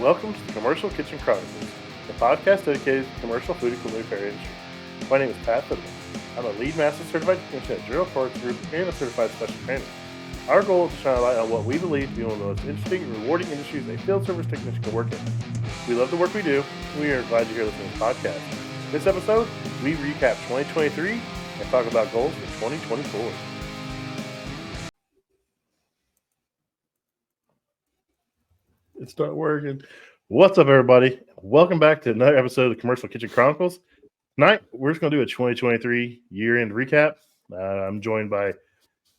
Welcome to the Commercial Kitchen Chronicles, the podcast dedicated to the commercial food and culinary industry. My name is Pat Fiddler. I'm a lead master certified technician at Gerald Parts Group and a certified special trainer. Our goal is to shine a light on what we believe to be one of the most interesting and rewarding industries a field service technician can work in. We love the work we do, and we are glad you're here listening to this podcast. This episode, we recap 2023 and talk about goals for 2024. It's not working. What's up, everybody? Welcome back to another episode of the Commercial Kitchen Chronicles. Tonight, we're just going to do a 2023 year-end recap. I'm joined by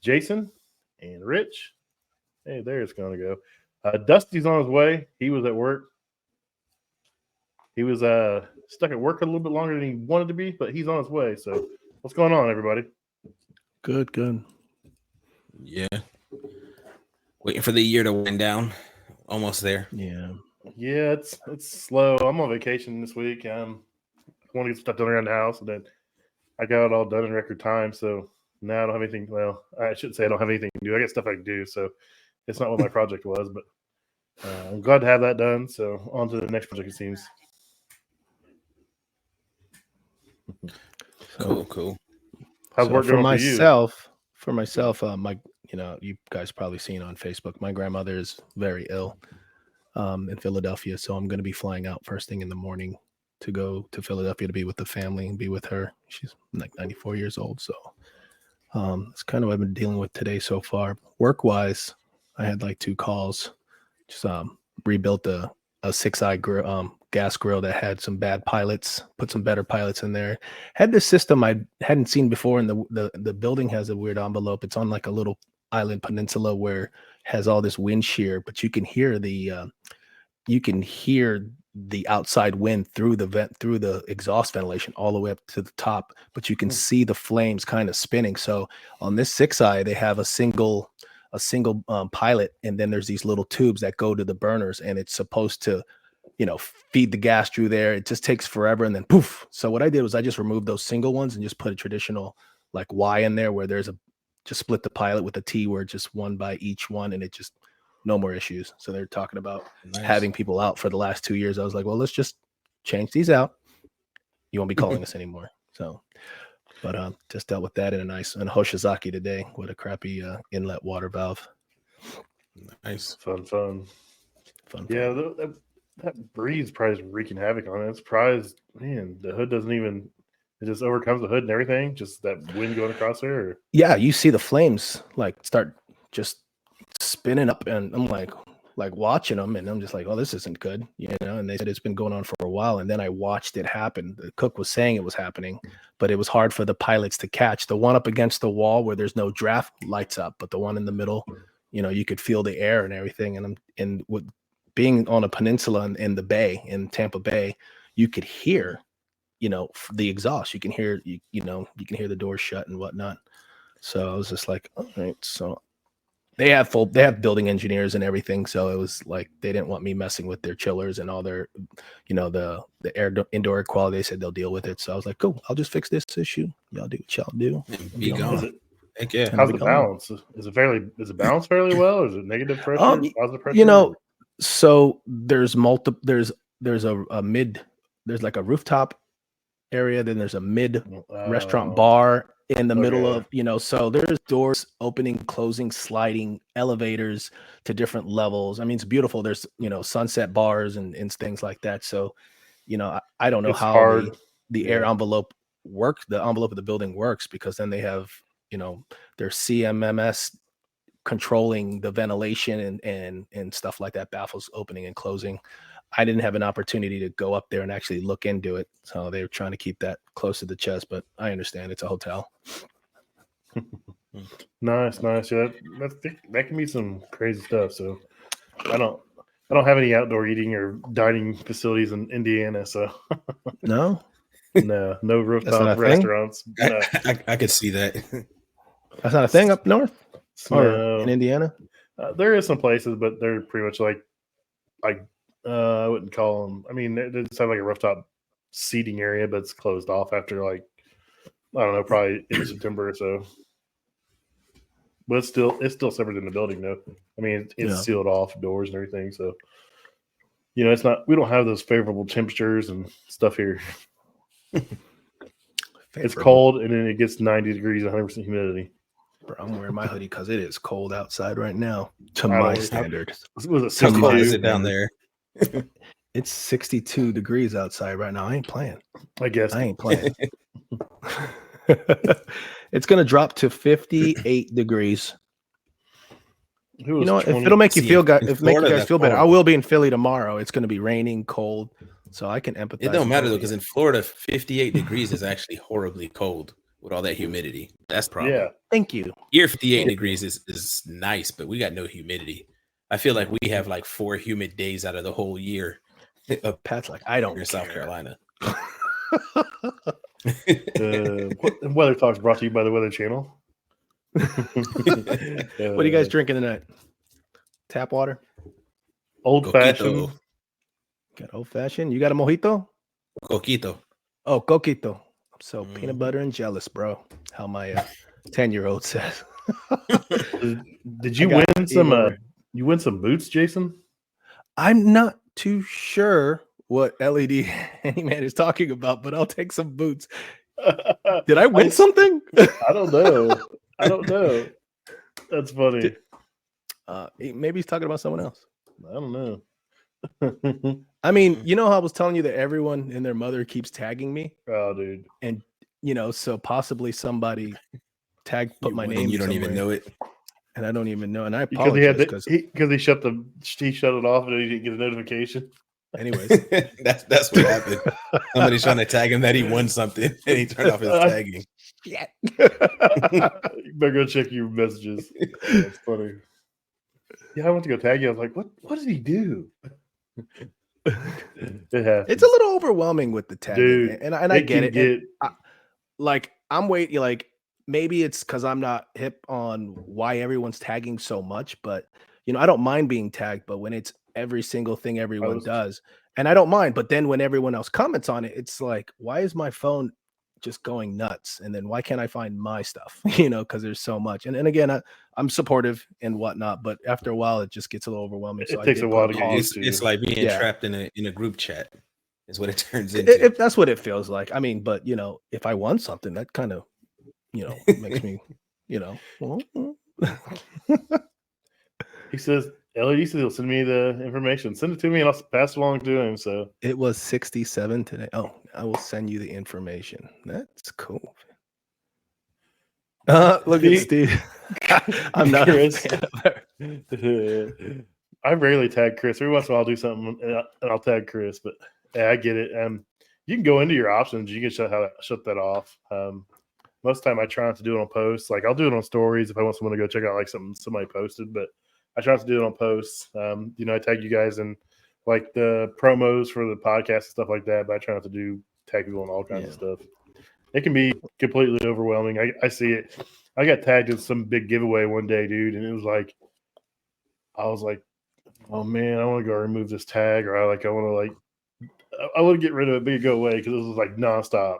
Jason and Rich. Hey, there it's going to go. Dusty's on his way. He was at work. He was stuck at work a little bit longer than he wanted to be, but he's on his way. So what's going on, everybody? Good. Yeah. Waiting for the year to wind down. Almost there. Yeah, it's slow. I'm on vacation this week. I want to get stuff done around the house, and then I got it all done in record time. So now I don't have anything. Well, I shouldn't say I don't have anything to do. I got stuff I can do. So it's not what my project was, but I'm glad to have that done. So on to the next project, it seems. Cool. How's work going for you? For myself, you guys probably seen on Facebook, my grandmother is very ill in Philadelphia. So I'm going to be flying out first thing in the morning to go to Philadelphia to be with the family and be with her. She's like 94 years old. So it's kind of what I've been dealing with today so far. Work-wise, I had like 2 calls. Just rebuilt a 6-eye gas grill that had some bad pilots, put some better pilots in there. Had this system I hadn't seen before, and the building has a weird envelope. It's on like a little island peninsula where it has all this wind shear, but you can hear the outside wind through the exhaust ventilation all the way up to the top, but you can see the flames kind of spinning. So on this 6-eye, they have a single pilot, and then there's these little tubes that go to the burners, and it's supposed to feed the gas through there. It just takes forever, and then poof. So what I did was I just removed those single ones and just put a traditional like Y in there, where there's just split the pilot with a T, where just one by each one, and it just no more issues. So they're talking about having people out for the last 2 years. I was like, well, let's just change these out. You won't be calling us anymore. So, but just dealt with that in Hoshizaki today with a crappy inlet water valve. Nice. Fun. Yeah, that breeze probably is wreaking havoc on it. I'm surprised, man, the hood doesn't even, it just overcomes the hood and everything, just that wind going across there. Or? Yeah, you see the flames like start just spinning up, and I'm like watching them, and I'm just like, oh, this isn't good, and they said it's been going on for a while, and then I watched it happen. The cook was saying it was happening, but it was hard for the pilots to catch. The one up against the wall where there's no draft lights up, but the one in the middle, you could feel the air and everything, and with being on a peninsula in the bay, in Tampa Bay, you could hear, the exhaust. You can hear, you can hear the doors shut and whatnot. So I was just like, all right. So they have building engineers and everything. So it was like they didn't want me messing with their chillers and all their, the indoor air quality. They said they'll deal with it. So I was like, cool. I'll just fix this issue. Y'all do what y'all do. Be gone. Heck yeah. How's the balance? Is it balanced fairly well, or is it negative pressure, positive pressure? So there's a mid, there's like a rooftop area, then there's a mid restaurant bar in the middle of, so there's doors opening, closing, sliding, elevators to different levels. I mean, it's beautiful. There's, sunset bars and things like that. So, I don't know it's how hard. the air envelope works, the envelope of the building works, because then they have, their CMMS controlling the ventilation and stuff like that, baffles opening and closing. I didn't have an opportunity to go up there and actually look into it, so they were trying to keep that close to the chest, but I understand it's a hotel. Nice. Yeah, that can be some crazy stuff. So I don't have any outdoor eating or dining facilities in Indiana, so no rooftop restaurants. No. I could see that. That's not a thing up north. No. Or in Indiana? There is some places, but they're pretty much like I wouldn't call them. I mean, they just have like a rooftop seating area, but it's closed off after like, I don't know, probably in September or so. But it's still separate in the building though. I mean, it's sealed off doors and everything. So you know, it's not. We don't have those favorable temperatures and stuff here. It's cold, and then it gets 90 degrees, 100% humidity. Bro, I'm wearing my hoodie because it is cold outside right now. To my standards, was it How cold 62? is it down there? It's 62 degrees outside right now. I ain't playing. I guess I ain't playing. It's gonna drop to 58 degrees. You know what? If it'll make you feel good, if make you guys feel better, I will be in Philly tomorrow. It's gonna be raining, cold, so I can empathize. It don't matter though, because in Florida, 58 degrees is actually horribly cold with all that humidity. That's the problem. Yeah. Thank you. Here, 58 degrees is nice, but we got no humidity. I feel like we have like 4 humid days out of the whole year. Pat's like, I don't in South Carolina. Weather Talk's brought to you by the Weather Channel. What are you guys drinking tonight? Tap water? Old fashioned. Got old fashioned. You got a mojito? Coquito. Oh, coquito. I'm so peanut butter and jealous, bro. How my 10-year-old says. Did you win some? You win some boots, Jason? I'm not too sure what LED Handyman is talking about, but I'll take some boots. Did I win something? I don't know. I don't know. That's funny. Maybe he's talking about someone else. I don't know. I mean, you know how I was telling you that everyone and their mother keeps tagging me? Oh, dude. And, you know, so possibly somebody put my name. You don't even know it. And I don't even know. And I apologize because he shut it off and he didn't get a notification. Anyways, that's what happened. Somebody's trying to tag him that he won something and he turned off his tagging. Yeah. You better go check your messages. That's funny. Yeah, I went to go tag you. I was like, what did he do? It's a little overwhelming with the tagging. Dude, and I get it. I'm waiting, like, maybe it's because I'm not hip on why everyone's tagging so much, but you know, I don't mind being tagged, but when it's every single thing everyone does, and I don't mind, but then when everyone else comments on it, it's like, why is my phone just going nuts? And then why can't I find my stuff? You know, because there's so much. And again, I'm supportive and whatnot, but after a while, it just gets a little overwhelming. So it takes a while to get used to. It's like being trapped in a group chat. Is what it turns into. If that's what it feels like. I mean, but you know, if I won something, that kind of, you know, makes me, you know. He says, LED says he'll send me the information. Send it to me and I'll pass it along to him. So it was 67 today. Oh, I will send you the information. That's cool. Look at Steve. I'm not Chris. I rarely tag Chris. Every once in a while I'll do something and I'll tag Chris, but yeah, I get it. You can go into your options. You can shut that off. Most of the time I try not to do it on posts. Like I'll do it on stories if I want someone to go check out like something somebody posted, but I try not to do it on posts. You know, I tag you guys in like the promos for the podcast and stuff like that, but I try not to tag people on all kinds of stuff. It can be completely overwhelming. I see it. I got tagged in some big giveaway one day, dude, and it was like, I was like, oh man, I want to go remove this tag, or I want to get rid of it, but go away because it was like nonstop.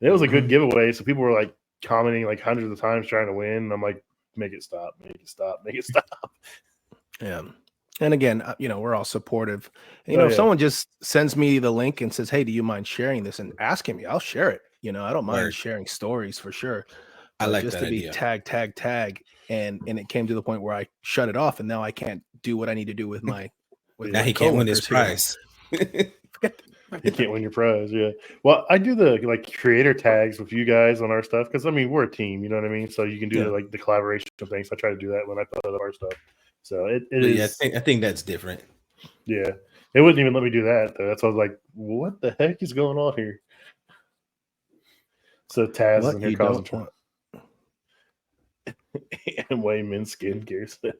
And it was a good giveaway, so people were like commenting like hundreds of times trying to win. And I'm like, make it stop, make it stop, make it stop. Yeah. And again, you know, we're all supportive. And, you know, if someone just sends me the link and says, hey, do you mind sharing this and asking me, I'll share it. You know, I don't mind sharing stories for sure. I like just that to be idea. tag. And it came to the point where I shut it off and now I can't do what I need to do with my now he can't win his prize. You can't win your prize, yeah. Well, I do the like creator tags with you guys on our stuff because I mean we're a team, you know what I mean. So you can do the collaboration things. I try to do that when I put up our stuff. So it is. I think that's different. Yeah, it wouldn't even let me do that though. That's why I was like, what the heck is going on here? So Taz is in here causing trouble. Amway men's skincare sale.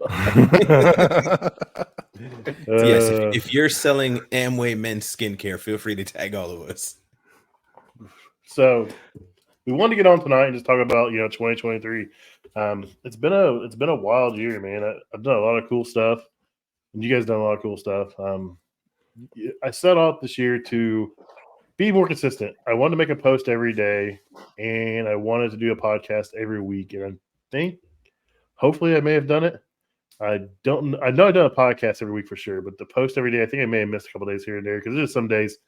Yes, if you're selling Amway men's skincare, feel free to tag all of us. So we wanted to get on tonight and just talk about 2023. It's been a wild year, man. I've done a lot of cool stuff, and you guys done a lot of cool stuff. I set out this year to be more consistent. I wanted to make a post every day, and I wanted to do a podcast every week. And I think, hopefully, I may have done it. I know I've done a podcast every week for sure, but the post every day, I think I may have missed a couple days here and there because there's some days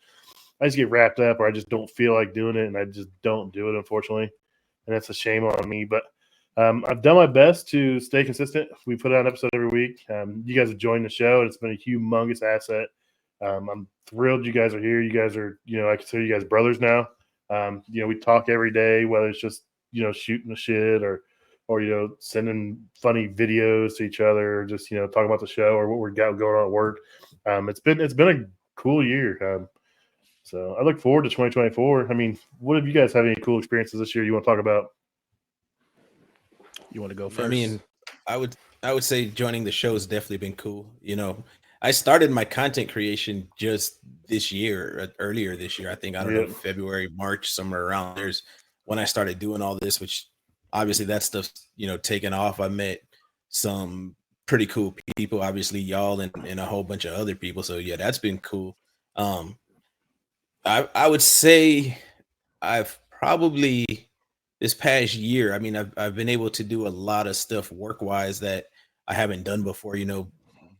I just get wrapped up or I just don't feel like doing it, and I just don't do it, unfortunately, and that's a shame on me. But I've done my best to stay consistent. We put out an episode every week. You guys have joined the show, and it's been a humongous asset. I'm thrilled you guys are here. You guys are, I consider you guys brothers now. We talk every day, whether it's just shooting the shit or sending funny videos to each other, or just talking about the show or what we got going on at work. It's been a cool year. So I look forward to 2024. I mean, what have you guys had any cool experiences this year you want to talk about? You want to go first? I mean, I would say joining the show has definitely been cool. I started my content creation just this year, earlier this year. I think, I don't know, February, March, somewhere around there's when I started doing all this, which obviously that stuff's, taken off. I met some pretty cool people, obviously y'all and a whole bunch of other people. So yeah, that's been cool. I would say I've probably this past year, I mean, I've been able to do a lot of stuff work-wise that I haven't done before,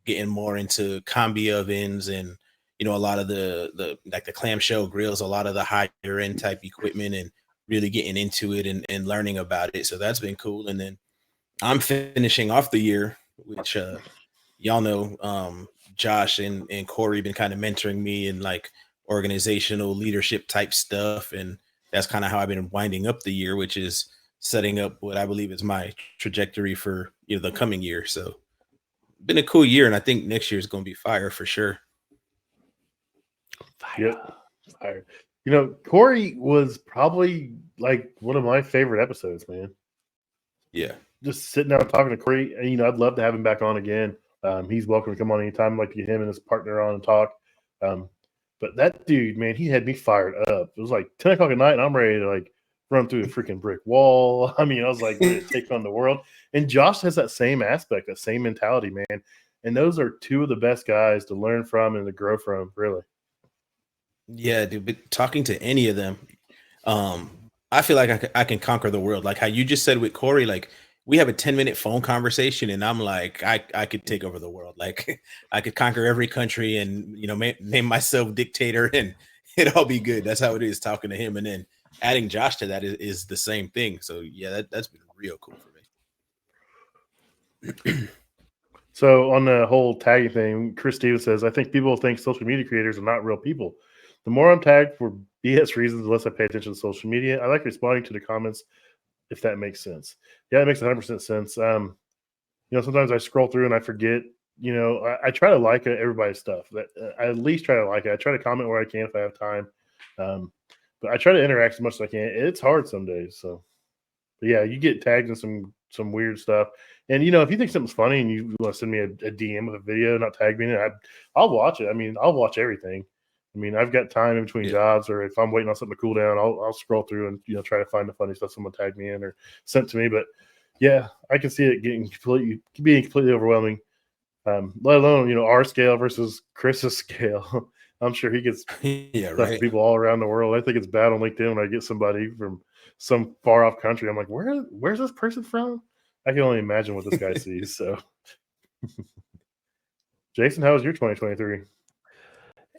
getting more into combi ovens and, a lot of the like the clamshell grills, a lot of the higher end type equipment, and really getting into it and learning about it. So that's been cool. And then I'm finishing off the year, which y'all know, Josh and Corey been kind of mentoring me in like organizational leadership type stuff. And that's kind of how I've been winding up the year, which is setting up what I believe is my trajectory for the coming year. So been a cool year, and I think next year is going to be fire for sure. Yep. Fire. Corey was probably like one of my favorite episodes, man. Yeah. Just sitting down and talking to Corey, and I'd love to have him back on again. He's welcome to come on anytime. I'd like to get him and his partner on and talk. But that dude, man, he had me fired up. It was like 10 o'clock at night, and I'm ready to like run through a freaking brick wall. I mean, I was like ready to take on the world. And Josh has that same aspect, that same mentality, man. And those are two of the best guys to learn from and to grow from, really. Yeah, dude. But talking to any of them, I feel like I can conquer the world. Like how you just said with Corey, like we have a 10-minute phone conversation, and I'm like, I could take over the world. Like I could conquer every country and, name myself dictator, and it'd all be good. That's how it is talking to him. And then adding Josh to that is the same thing. So yeah, that's been real cool for me. So on the whole tagging thing, Chris Stevens says, I think people think social media creators are not real people. The more I'm tagged for BS reasons, the less I pay attention to social media. I like responding to the comments, if that makes sense. Yeah, it makes 100% sense. Sometimes I scroll through and I forget. I try to like everybody's stuff. I at least try to like it. I try to comment where I can if I have time. But I try to interact as much as I can. It's hard some days. So, but yeah, you get tagged in some weird stuff. And if you think something's funny and you want to send me a DM of a video, not tag me in it, I'll watch it. I mean, I'll watch everything. I mean, I've got time in between jobs, or if I'm waiting on something to cool down, I'll scroll through and try to find the funny stuff someone tagged me in or sent to me. But yeah, I can see it being completely overwhelming. Let alone our scale versus Chris's scale. I'm sure he gets people all around the world. I think it's bad on LinkedIn when I get somebody from some far off country. I'm like, where's this person from? I can only imagine what this guy sees. So, Jason, how was your 2023?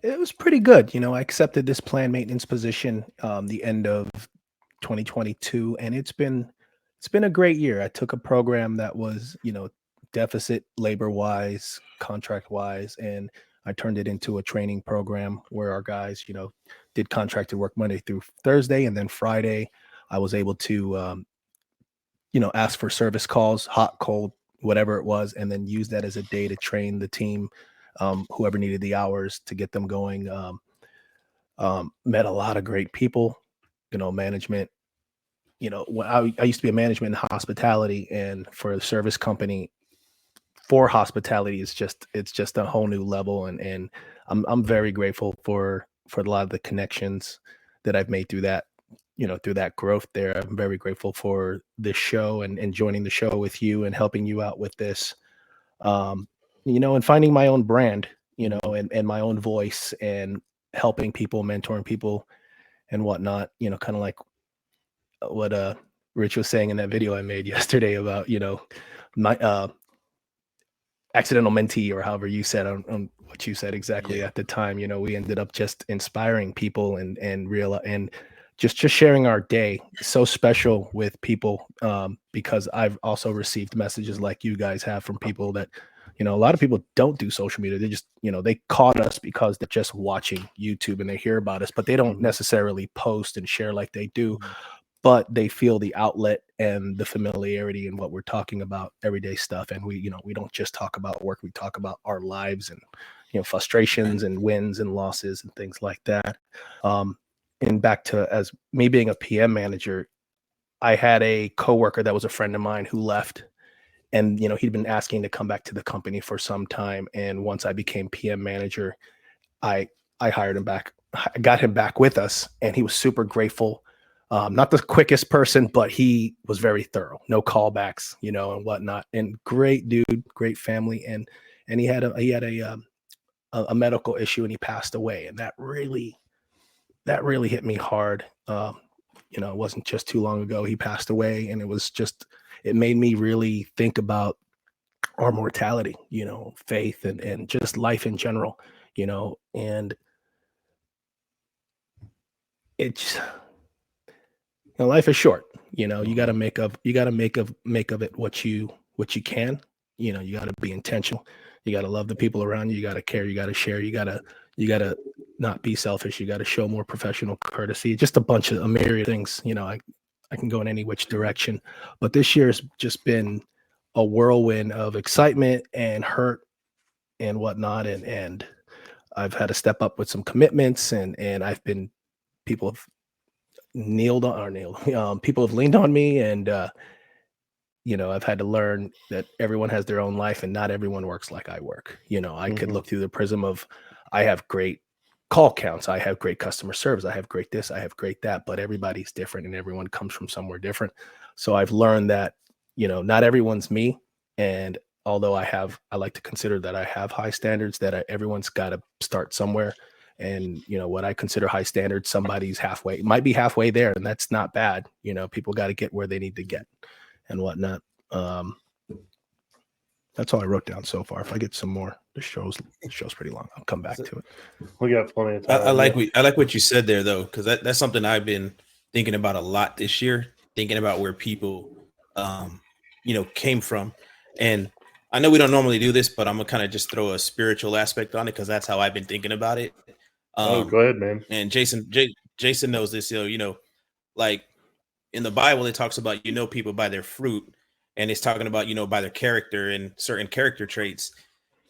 It was pretty good. I accepted this planned maintenance position the end of 2022, and it's been a great year. I took a program that was, deficit labor wise, contract wise, and I turned it into a training program where our guys, did contracted work Monday through Thursday, and then Friday I was able to, ask for service calls, hot, cold, whatever it was, and then use that as a day to train the team. Whoever needed the hours to get them going. Met a lot of great people, management. When I used to be a management in hospitality, and for a service company, for hospitality, it's just a whole new level. And I'm very grateful for a lot of the connections that I've made through that, through that growth there. I'm very grateful for this show and joining the show with you and helping you out with this. And finding my own brand, and my own voice, and helping people, mentoring people and whatnot, kind of like what Rich was saying in that video I made yesterday about, my accidental mentee, or however you said on what you said exactly at the time. We ended up just inspiring people and just sharing our day. So special with people, because I've also received messages like you guys have from people that, a lot of people don't do social media. They just, they caught us because they're just watching YouTube and they hear about us, but they don't necessarily post and share like they do. But they feel the outlet and the familiarity in what we're talking about, everyday stuff. And we don't just talk about work. We talk about our lives and, frustrations and wins and losses and things like that. And back to, as me being a PM manager, I had a coworker that was a friend of mine who left, and, he'd been asking to come back to the company for some time. And once I became PM manager, I hired him back. I got him back with us, and he was super grateful. Not the quickest person, but he was very thorough. No callbacks, and whatnot. And great dude, great family. And he had a medical issue, and he passed away. And that really hit me hard. It wasn't just too long ago he passed away, and it made me really think about our mortality, faith and just life in general, and it's, life is short. You got to make of it what you can. You got to be intentional. You got to love the people around you. You got to care. You got to share. You got to not be selfish. You got to show more professional courtesy. Just a myriad of things. I can go in any which direction, but this year has just been a whirlwind of excitement and hurt and whatnot. And I've had to step up with some commitments, and people have people have leaned on me, and I've had to learn that everyone has their own life and not everyone works like I work. I could look through the prism of, I have great call counts, I have great customer service, I have great this, I have great that, but everybody's different and everyone comes from somewhere different. So I've learned that, not everyone's me. And although I like to consider that I have high standards, that everyone's got to start somewhere. And, what I consider high standards, somebody's halfway, might be halfway there, and that's not bad. People got to get where they need to get and whatnot. That's all I wrote down so far. If I get some more, the show's pretty long. I'll come back to it. We got plenty of time. I like what you said there, though, because that's something I've been thinking about a lot this year, thinking about where people, came from. And I know we don't normally do this, but I'm gonna kind of just throw a spiritual aspect on it, because that's how I've been thinking about it. Go ahead, man. And Jason knows this. Like in the Bible, it talks about people by their fruit, and it's talking about by their character and certain character traits.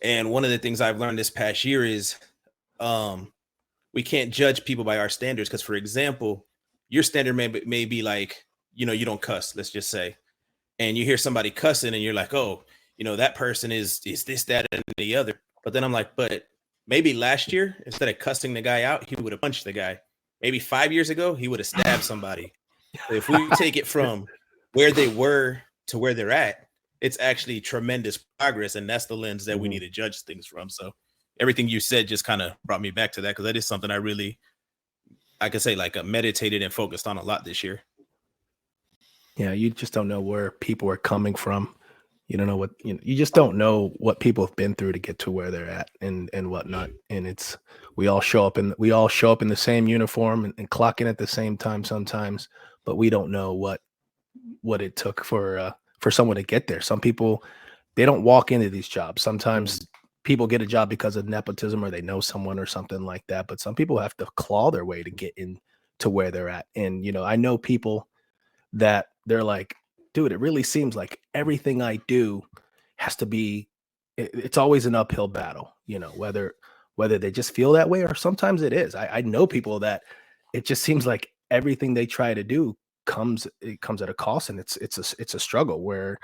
And one of the things I've learned this past year is we can't judge people by our standards, because, for example, your standard may be like, you don't cuss, let's just say, and you hear somebody cussing and you're like, oh, that person is this, that, and the other. But then I'm like, but maybe last year, instead of cussing the guy out, he would have punched the guy. Maybe 5 years ago, he would have stabbed somebody. So if we take it from where they were to where they're at, it's actually tremendous progress. And that's the lens that we need to judge things from. So everything you said just kind of brought me back to that, because that is something I could say, like, meditated and focused on a lot this year. Yeah, you just don't know where people are coming from. You don't know what, you just don't know what people have been through to get to where they're at and whatnot. And we all show up in the same uniform and clock in at the same time sometimes, but we don't know what it took for someone to get there. Some people, they don't walk into these jobs. Sometimes people get a job because of nepotism, or they know someone or something like that. But some people have to claw their way to get in to where they're at. And, I know people that they're like, dude, it really seems like everything I do has to be, it's always an uphill battle, whether they just feel that way, or sometimes it is. I know people that it just seems like everything they try to do comes at a cost, and it's a struggle where,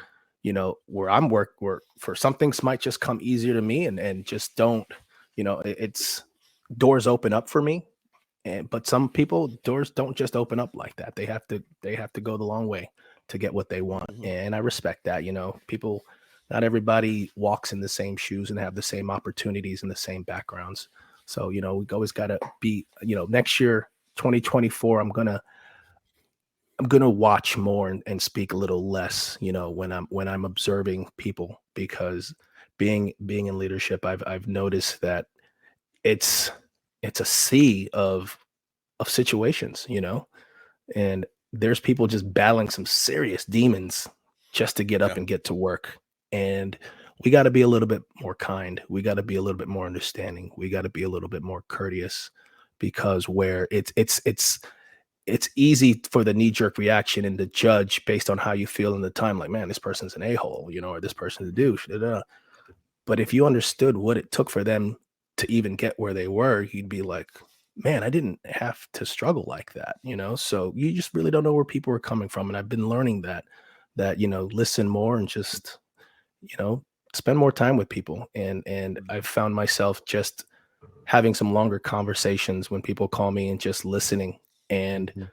where I'm where for some things might just come easier to me and just don't, it's doors open up for me. But some people, doors don't just open up like that. They have to go the long way to get what they want. And I respect that. People, not everybody walks in the same shoes and have the same opportunities and the same backgrounds. So, we always got to be, next year, 2024, I'm going to watch more and speak a little less, when I'm observing people, because being in leadership, I've noticed that it's a sea of situations, and there's people just battling some serious demons just to get up Yeah. and get to work. And we got to be a little bit more kind. We got to be a little bit more understanding. We got to be a little bit more courteous, because where it's easy for the knee-jerk reaction and to judge based on how you feel in the time, like, man, this person's an a-hole, or this person's a douche. Da, da, da. But if you understood what it took for them to even get where they were, you'd be like, man, I didn't have to struggle like that, So you just really don't know where people are coming from. And I've been learning that, listen more and just, spend more time with people. And I've found myself just having some longer conversations when people call me and just listening. And Mhm.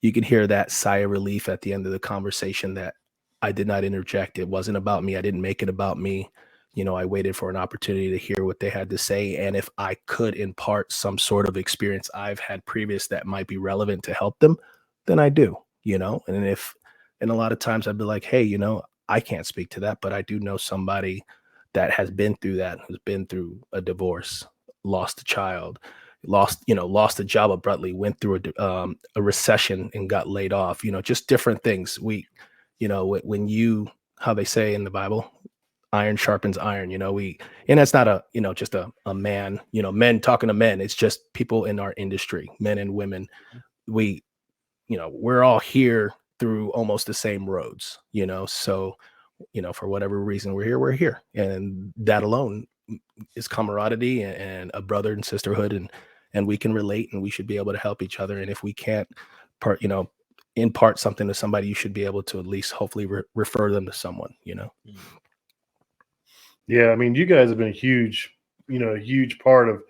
you can hear that sigh of relief at the end of the conversation that I did not interject. It wasn't about me. I didn't make it about me. I waited for an opportunity to hear what they had to say. And if I could impart some sort of experience I've had previous that might be relevant to help them, then I do, and a lot of times I'd be like, hey, I can't speak to that, but I do know somebody that has been through that, who's been through a divorce, lost a child, lost a job abruptly, went through a recession and got laid off, just different things. When you, how they say in the Bible, iron sharpens iron, and that's not just a man, men talking to men. It's just people in our industry, men and women. We, we're all here through almost the same roads, so, for whatever reason we're here. And that alone is camaraderie and a brother and sisterhood, and we can relate, and we should be able to help each other. And if we can't impart something to somebody, you should be able to at least hopefully refer them to someone. Yeah, I mean, you guys have been a huge part of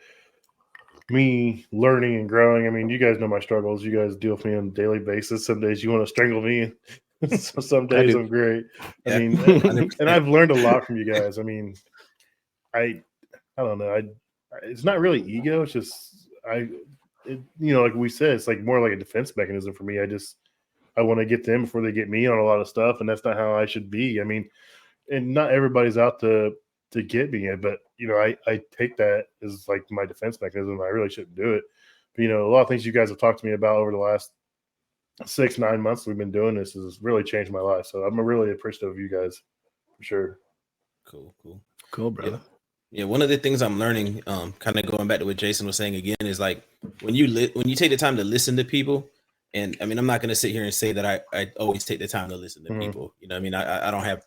me learning and growing. I mean, you guys know my struggles. You guys deal with me on a daily basis. Some days you want to strangle me, and some I days do. I'm great. I Yeah. mean, 100%. and I've learned a lot from you guys. I mean, I don't know. It's not really ego. It's just like we said, it's like more like a defense mechanism for me. I want to get them before they get me on a lot of stuff, and that's not how I should be. I mean, and not everybody's out to get me, but I take that as like my defense mechanism. I really shouldn't do it. But a lot of things you guys have talked to me about over the last 6-9 months we've been doing this has really changed my life. So I'm really appreciative of you guys for sure. Cool, brother. Yeah, one of the things I'm learning, kind of going back to what Jason was saying again, is like when you take the time to listen to people. And I mean, I'm not going to sit here and say that I always take the time to listen to Mhm. people. I mean, I don't have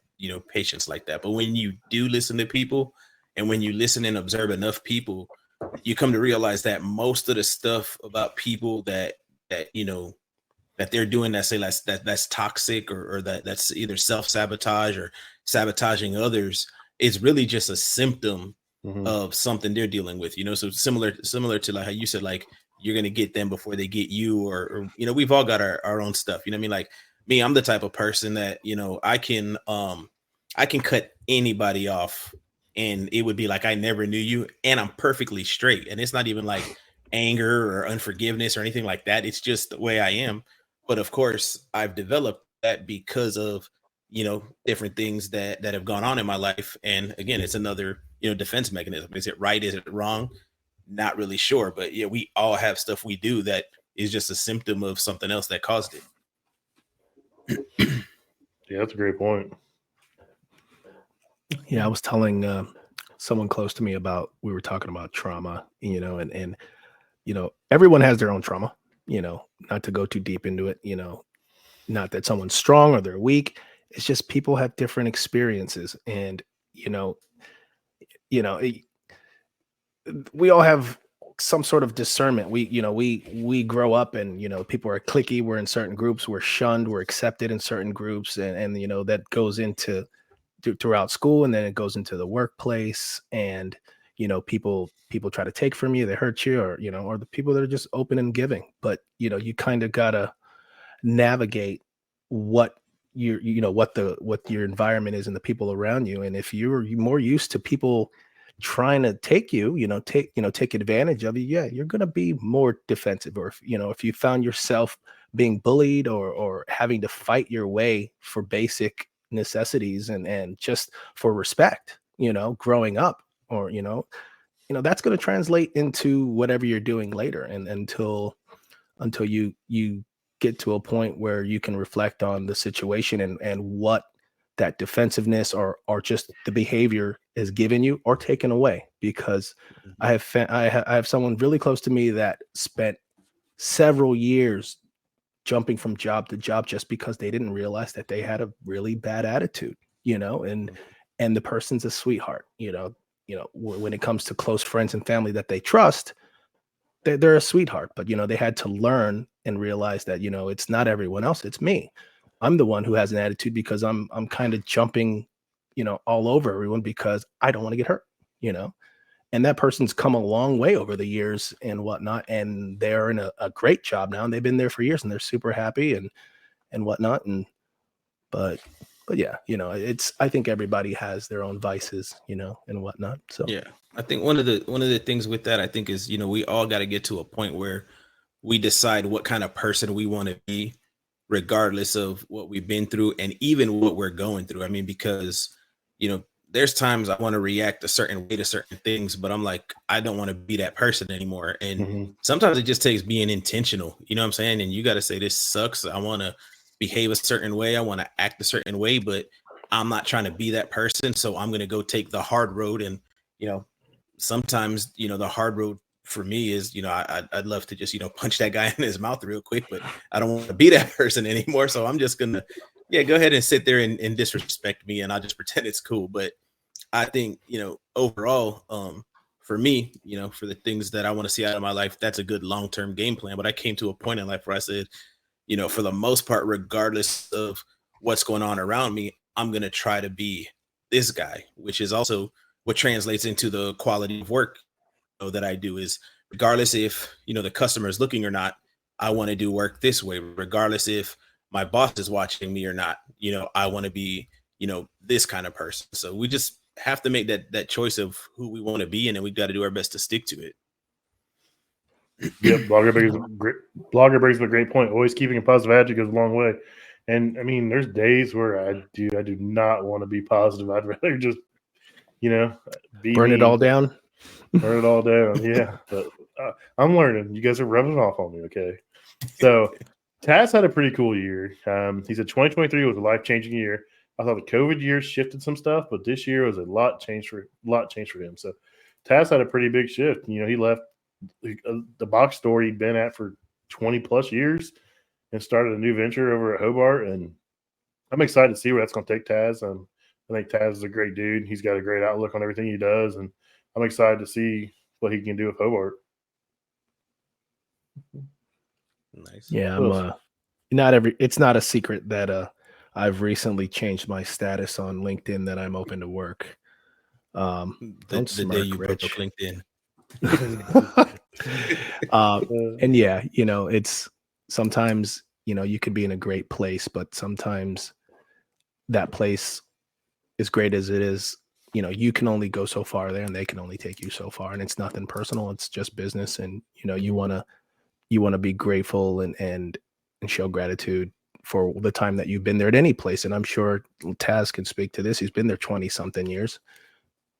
patience like that. But when you do listen to people, and when you listen and observe enough people, you come to realize that most of the stuff about people that they're doing, that's toxic, or that's either self-sabotage or sabotaging others, is really just a symptom Mhm. of something they're dealing with. So similar to like how you said, like, you're gonna get them before they get you, or we've all got our own stuff. I mean, like me, I'm the type of person that I can cut anybody off, and it would be like I never knew you, and I'm perfectly straight. And it's not even like anger or unforgiveness or anything like that. It's just the way I am. But of course, I've developed that because of different things that have gone on in my life. And again, it's another defense mechanism. Is it right? Is it wrong? Not really sure. But yeah, we all have stuff we do that is just a symptom of something else that caused it. Yeah, that's a great point. Yeah, I was telling someone close to me we were talking about trauma, and everyone has their own trauma, not to go too deep into it, not that someone's strong or they're weak. It's just people have different experiences, and it- we all have some sort of discernment. We grow up, and people are cliquey. We're in certain groups. We're shunned. We're accepted in certain groups, and that goes into throughout school, and then it goes into the workplace. And people try to take from you, they hurt you, or the people that are just open and giving. But you kind of gotta navigate what what your environment is and the people around you. And if you're more used to people trying to take take advantage of you, yeah, you're going to be more defensive. Or if you found yourself being bullied, or having to fight your way for basic necessities and just for respect, growing up, or that's going to translate into whatever you're doing later, and until you get to a point where you can reflect on the situation and what that defensiveness or just the behavior is given you or taken away. Because I have someone really close to me that spent several years jumping from job to job just because they didn't realize that they had a really bad attitude, and the person's a sweetheart, when it comes to close friends and family that they trust, they're a sweetheart, but they had to learn and realize that it's not everyone else, it's me. I'm the one who has an attitude because I'm kind of jumping all over everyone because I don't want to get hurt, and that person's come a long way over the years and whatnot, and they're in a great job now, and they've been there for years, and they're super happy and whatnot. And but yeah, I think everybody has their own vices, and whatnot. So yeah, I think one of the things with that, I think, is we all got to get to a point where we decide what kind of person we want to be, regardless of what we've been through and even what we're going through. I mean, because there's times I want to react a certain way to certain things, but I'm like, I don't want to be that person anymore. And sometimes it just takes being intentional, you know what I'm saying? And you got to say, this sucks. I want to behave a certain way. I want to act a certain way, but I'm not trying to be that person. So I'm going to go take the hard road. And, sometimes, the hard road for me is, I'd love to just, punch that guy in his mouth real quick, but I don't want to be that person anymore. So I'm just going to, go ahead and sit there and disrespect me, and I'll just pretend it's cool. But I think, overall, for me, for the things that I want to see out of my life, that's a good long-term game plan. But I came to a point in life where I said, for the most part, regardless of what's going on around me, I'm going to try to be this guy, which is also what translates into the quality of work that I do. Is regardless if, the customer is looking or not, I want to do work this way, regardless if my boss is watching me or not. I want to be, this kind of person. So we just have to make that choice of who we want to be, and then we got to do our best to stick to it. Yep, blogger brings up a great point. Always keeping a positive attitude goes a long way. And I mean, there's days where I do not want to be positive. I'd rather just, be burn it all down. Burn it all down. Yeah, but I'm learning. You guys are rubbing it off on me. Okay, so Taz had a pretty cool year. He said 2023 was a life-changing year. I thought the COVID year shifted some stuff, but this year was a lot changed for him. So Taz had a pretty big shift. He left the box store he'd been at for 20 plus years and started a new venture over at Hobart. And I'm excited to see where that's going to take Taz. I think Taz is a great dude. He's got a great outlook on everything he does. And I'm excited to see what he can do with Hobart. Nice. Yeah, it's not a secret that I've recently changed my status on LinkedIn that I'm open to work. The day you broke up LinkedIn. And yeah, it's sometimes, you could be in a great place, but sometimes that place, as great as it is, you can only go so far there, and they can only take you so far, and it's nothing personal. It's just business. And, you want to be grateful and show gratitude for the time that you've been there at any place. And I'm sure Taz can speak to this. He's been there 20 something years.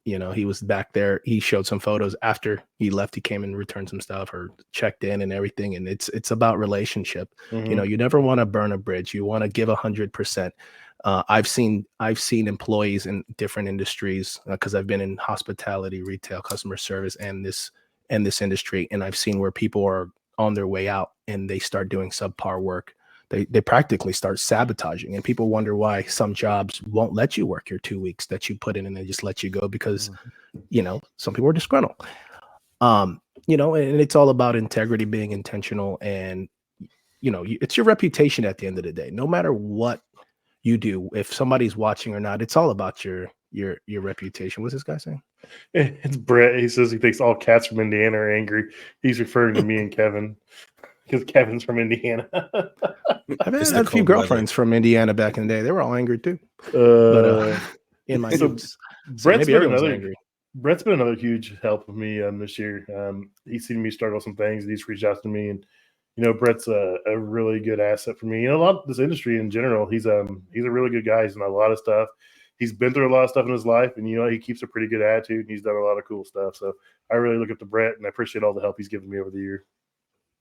He was back there. He showed some photos after he left. He came and returned some stuff or checked in and everything. And it's about relationship. You never want to burn a bridge. You want to give 100%. I've seen employees in different industries, because I've been in hospitality, retail, customer service, and this industry. And I've seen where people are on their way out and they start doing subpar work. They practically start sabotaging, and people wonder why some jobs won't let you work your 2 weeks that you put in, and they just let you go because, some people are disgruntled. And it's all about integrity, being intentional, and, it's your reputation at the end of the day. No matter what you do, if somebody's watching or not, it's all about your reputation. What's this guy saying? It's Brett. He says he thinks all cats from Indiana are angry. He's referring to me and Kevin, because Kevin's from Indiana. I've had a few girlfriends from Indiana back in the day. They were all angry too. But in my youth, Brett's been another huge help with me this year. He's seen me start on some things, and he's reached out to me, and Brett's a really good asset for me. A lot of this industry in general. He's a really good guy. He's in a lot of stuff. he's been through a lot of stuff in his life, and he keeps a pretty good attitude, and he's done a lot of cool stuff. So I really look up to Brett, and I appreciate all the help he's given me over the year.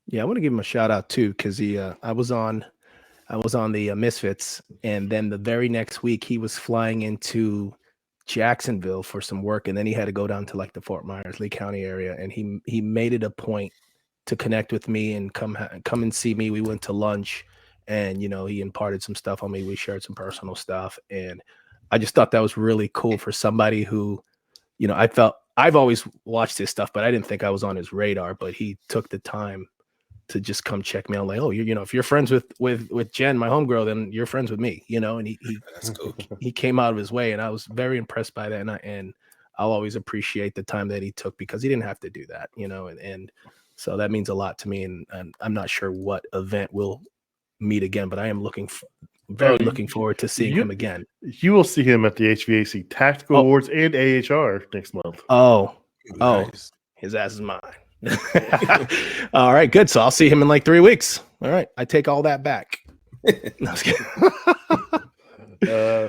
Yeah, I want to give him a shout out too, because I was on the Misfits, and then the very next week he was flying into Jacksonville for some work, and then he had to go down to like the Fort Myers, Lee County area, and he made it a point to connect with me and come and see me. We went to lunch, and he imparted some stuff on me. We shared some personal stuff, and I just thought that was really cool for somebody who, I've always watched his stuff, but I didn't think I was on his radar. But he took the time to just come check me out. Like, oh, if you're friends with Jen, my homegirl, then you're friends with me, and That's cool. he came out of his way, and I was very impressed by that. And I'll always appreciate the time that he took, because he didn't have to do that, and so that means a lot to me. And I'm not sure what event we'll meet again, but I am looking forward to seeing him again. You will see him at the HVAC Tactical Awards and AHR next month. Nice. His ass is mine. All right, good. So I'll see him in like 3 weeks. All right, I take all that back. No,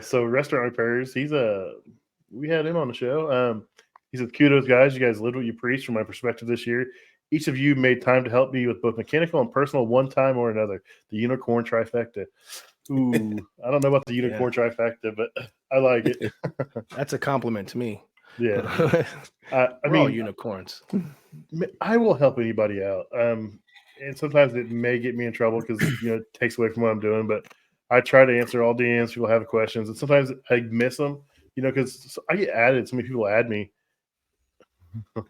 so restaurant repairs, we had him on the show. He said, kudos guys, you guys lived what you preached. From my perspective this year, each of you made time to help me with both mechanical and personal one time or another. The unicorn trifecta. Ooh, I don't know about the unicorn trifecta, but I like it. That's a compliment to me. Yeah. I mean, all unicorns. I will help anybody out. And sometimes it may get me in trouble because it takes away from what I'm doing, but I try to answer all DMs. People have questions, and sometimes I miss them, because I get added. So many people add me.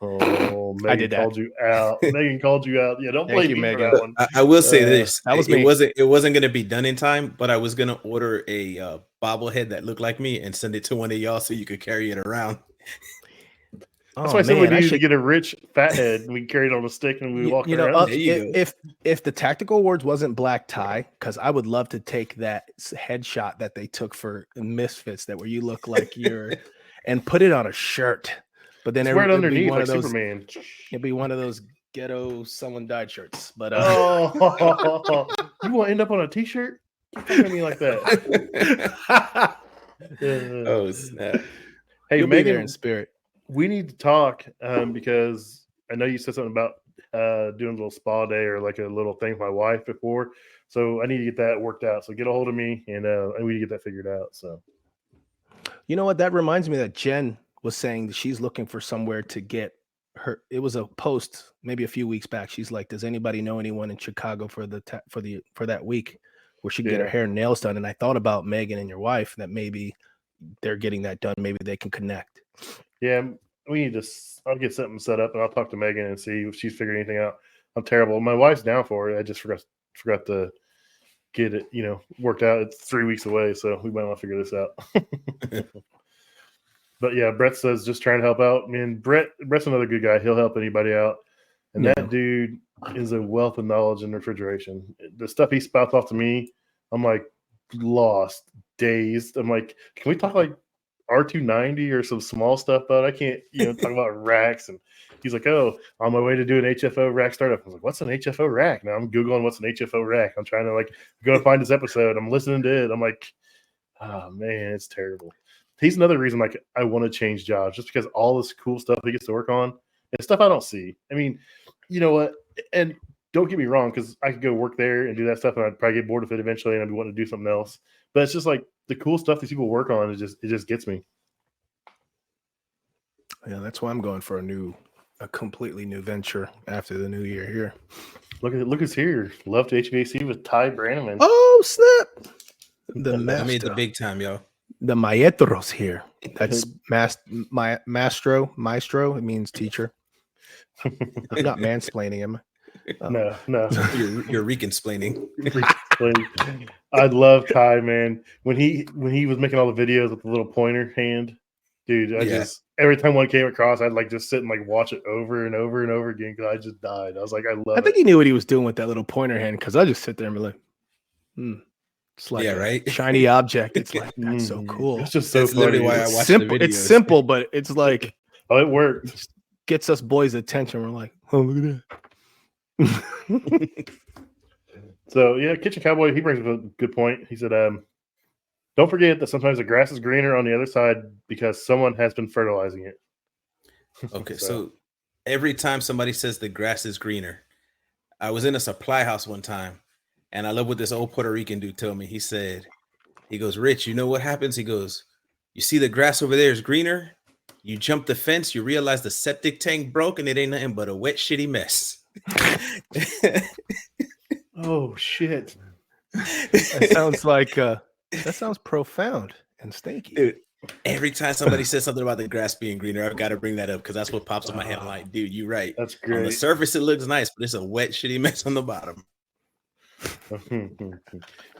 Oh, Megan I did that. called you out. Megan called you out. Yeah, don't blame me Megan. for that one. I will say this. That was it me. wasn't going to be done in time, but I was going to order a bobblehead that looked like me and send it to one of y'all so you could carry it around. That's why somebody needed to get a rich fat head, and we carried on a stick and we walk around. If the Tactical Awards wasn't black tie, because I would love to take that headshot that they took for Misfits, that where you look like you're, and put it on a shirt. But then wear it underneath like those, Superman. It'd be one of those ghetto someone died shirts. But you want to end up on a T-shirt? Keep talking to me like that. Oh snap! Hey, You'll Megan, be there in spirit. We need to talk because I know you said something about doing a little spa day or like a little thing with my wife before. So I need to get that worked out. So get a hold of me, and we need to get that figured out. So, you know what? That reminds me that Jen was saying that she's looking for somewhere to get her. It was a post maybe a few weeks back. She's like, "Does anybody know anyone in Chicago for that week where she can get her hair and nails done?" And I thought about Megan and your wife, that maybe they're getting that done. Maybe they can connect. Yeah, we need to. I'll get something set up, and I'll talk to Megan and see if she's figured anything out. I'm terrible. My wife's down for it. I just forgot to get it, worked out. It's 3 weeks away, so we might want to figure this out. But yeah, Brett says just trying to help out. I mean, Brett's another good guy. He'll help anybody out, and that dude is a wealth of knowledge in refrigeration. The stuff he spouts off to me, I'm like lost, dazed. I'm like, can we talk like R290 or some small stuff, but I can't, talk about racks. And he's like, oh, on my way to do an HFO rack startup. I was like, what's an HFO rack? Now I'm Googling what's an HFO rack. I'm trying to go and find this episode. I'm listening to it. I'm like, oh man, it's terrible. He's another reason I want to change jobs, just because all this cool stuff he gets to work on and stuff I don't see. I mean, you know what? And don't get me wrong, because I could go work there and do that stuff, and I'd probably get bored of it eventually, and I'd be wanting to do something else. But it's just like the cool stuff these people work on. It just gets me. Yeah, that's why I'm going for a completely new venture after the new year here. Look who's here. Love to HVAC with Ty Brannaman. Oh snap! I made the big time, yo. The maestro's here. That's maestro. It means teacher. I'm not mansplaining him. No. You're re-explaining. I love Ty, man. When he was making all the videos with the little pointer hand, dude, just every time one came across, I'd just sit and watch it over and over and over again because I just died. I was like, I love it. I think he knew what he was doing with that little pointer hand, because I just sit there and be like, It's like right? shiny object. It's like, that's so cool. It's just so funny. Literally why I watch simple. the videos. It's simple, but it's like, oh, it worked. Gets us boys' attention. We're like, oh, look at that. So yeah, Kitchen Cowboy, he brings up a good point. He said, Don't forget that sometimes the grass is greener on the other side because someone has been fertilizing it. Okay, so every time somebody says the grass is greener, I was in a supply house one time, and I love what this old Puerto Rican dude told me. He goes, Rich, you know what happens? He goes, you see the grass over there is greener. You jump the fence, you realize the septic tank broke, and it ain't nothing but a wet, shitty mess. Oh shit! That sounds like that sounds profound and stinky. Dude, every time somebody says something about the grass being greener, I've got to bring that up because that's what pops in my head. I'm like, dude, you're right. That's On the great. surface, it looks nice, but it's a wet, shitty mess on the bottom.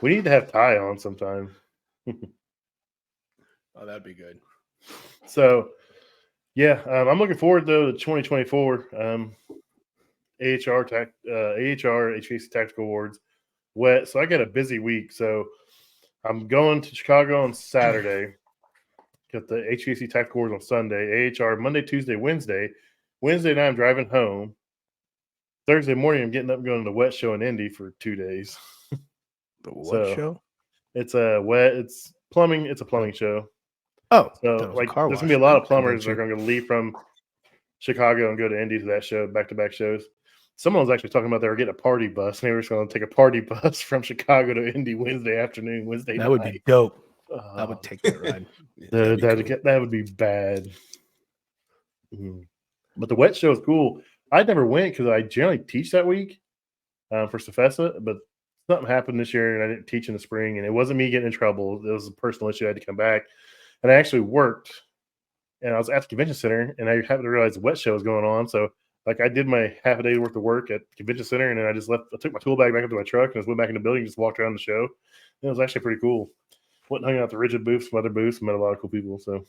We need to have Ty on sometime. Oh, that'd be good. So, yeah, I'm looking forward though to 2024 AHR HVAC Tactical Awards. Wet, so I got a busy week. So I'm going to Chicago on Saturday. Got the HVAC Tactical Awards on Sunday. AHR Monday, Tuesday, Wednesday. Wednesday night I'm driving home. Thursday morning I'm getting up and going to the Wet Show in Indy for 2 days. The what show? It's a wet. It's plumbing. It's a plumbing show. Oh, So like, there's gonna be a lot of plumbers that are going to leave from Chicago and go to Indy to that show, back-to-back shows. Someone was actually talking about they were getting a party bus, and they were just going to take a party bus from Chicago to Indy Wednesday afternoon, Wednesday night. That would be dope. I would take that ride. That would be bad. But the Wet Show is cool. I never went because I generally teach that week for Cefesa, but something happened this year, and I didn't teach in the spring, and it wasn't me getting in trouble. It was a personal issue. I had to come back, and I actually worked, and I was at the convention center, and I happened to realize the Wet Show was going on, so like I did my half a day worth of work at the convention center, and then I just left. I took my tool bag back up to my truck and just went back in the building, and just walked around the show. And it was actually pretty cool. Went and hung out at the Rigid booth, some other booths, met a lot of cool people. So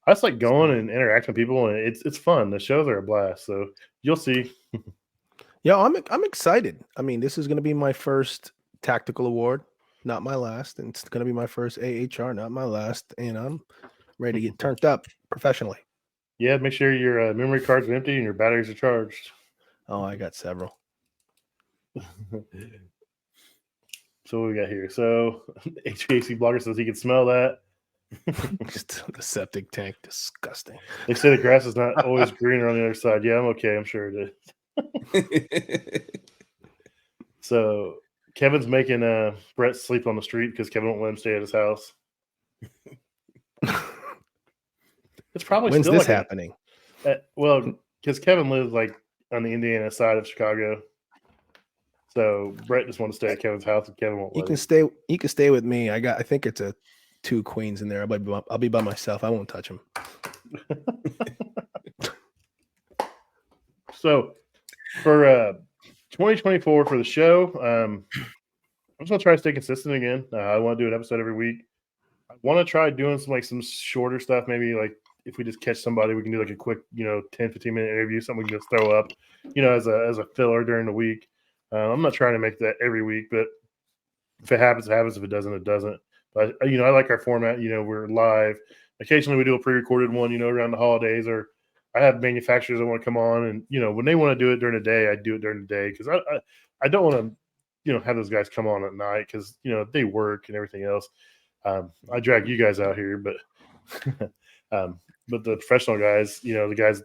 I just like going and interacting with people, and it's fun. The shows are a blast. So you'll see. Yeah, I'm excited. I mean, this is going to be my first tactical award, not my last, and it's going to be my first AHR, not my last, and I'm ready to get turned up professionally. Yeah, make sure your memory cards are empty and your batteries are charged. Oh, I got several. So what we got here? So HVAC blogger says he can smell that. Just the septic tank, disgusting. They say the grass is not always greener on the other side. Yeah, I'm okay. I'm sure it is. So Kevin's making Brett sleep on the street because Kevin won't let him stay at his house. It's probably When's still this like happening? Well, because Kevin lives like on the Indiana side of Chicago, so Brett just wants to stay at Kevin's house, and Kevin won't. You can stay. You can stay with me. I think it's a 2 queens in there. I'll be by myself. I won't touch them. So for 2024 for the show, I'm just gonna try to stay consistent again. I want to do an episode every week. I want to try doing some shorter stuff. Maybe like if we just catch somebody, we can do like a quick 10-15 minute interview, something we can just throw up as a filler during the week. I'm not trying to make that every week, but if it happens, it happens. If it doesn't, it doesn't. But I like our format. We're live. Occasionally we do a pre-recorded one around the holidays, or I have manufacturers that want to come on, and when they want to do it during the day, I do it during the day because I don't want to have those guys come on at night because they work and everything else. I drag you guys out here, but but the professional guys, the guys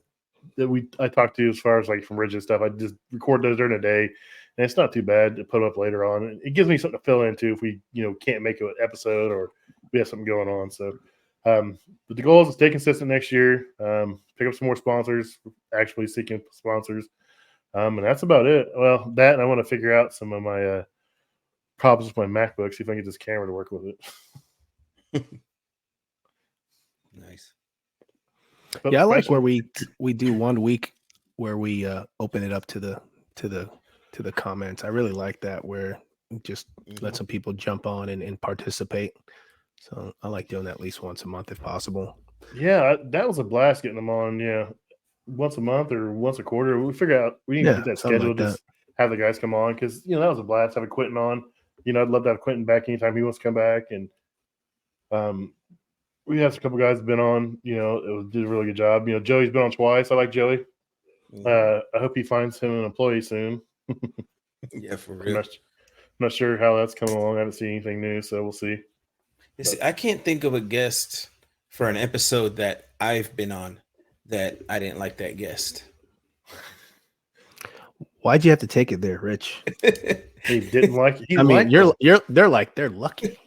that I talk to as far as like from Rigid stuff, I just record those during the day, and it's not too bad to put them up later on. And it gives me something to fill into if we can't make an episode or we have something going on. So but the goal is to stay consistent next year, pick up some more sponsors, actually seeking sponsors, and that's about it. Well, that, and I want to figure out some of my problems with my MacBook, see if I can get this camera to work with it. Nice. But yeah, I like where we do 1 week where we open it up to the comments. I really like that, where just let some people jump on and participate. So I like doing that at least once a month if possible. Yeah, that was a blast getting them on. Yeah, once a month or once a quarter. We figure out we need to get that scheduled. Like just have the guys come on because that was a blast having Quentin on. I'd love to have Quentin back anytime he wants to come back. And we have a couple guys have been on. Did a really good job. Joey's been on twice. I like Joey. I hope he finds him an employee soon. Yeah, for real. not sure how that's coming along. I haven't seen anything new, so we'll see. See, I can't think of a guest for an episode that I've been on that I didn't like that guest. Why'd you have to take it there, Rich? He didn't like it. I mean, they're lucky.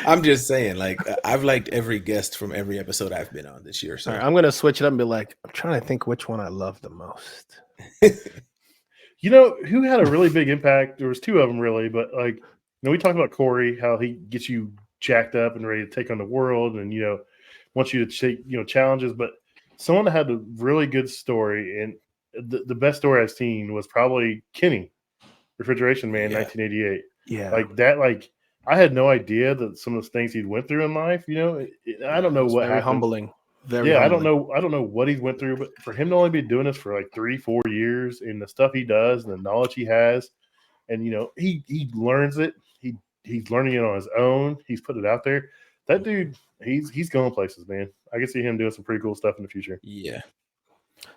I'm just saying, like, I've liked every guest from every episode I've been on this year. So All right, I'm gonna switch it up and be like, I'm trying to think which one I love the most. You know who had a really big impact? There was two of them really, but like, you know, we talked about Corey, how he gets you jacked up and ready to take on the world, and you know, wants you to take challenges. But someone that had a really good story, and the best story I've seen was probably Kenny, Refrigeration Man, 1988. Yeah, like that. Like I had no idea that some of the things he went through in life. You know, I don't know what very happened. humbling. Very Yeah, humbling. I don't know what he went through, but for him to only be doing this for like 3-4 years, and the stuff he does and the knowledge he has, and you know, he learns it. He's learning it on his own. He's put it out there. That dude, he's going places, man. I can see him doing some pretty cool stuff in the future. Yeah.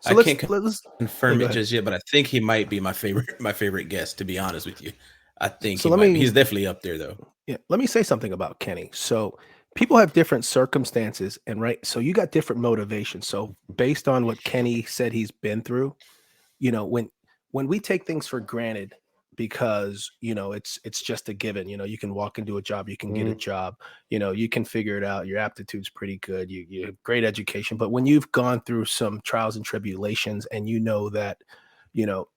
So I can't let's confirm it just yet, but I think he might be my favorite guest, to be honest with you. I think So he's definitely up there though. Yeah, let me say something about Kenny. So people have different circumstances, and right, so you got different motivations. So based on what Kenny said he's been through, you know, when we take things for granted because it's just a given. You know, you can walk into a job, you can get a job, you know, you can figure it out, your aptitude's pretty good, you have great education. But when you've gone through some trials and tribulations, and you know that, you know,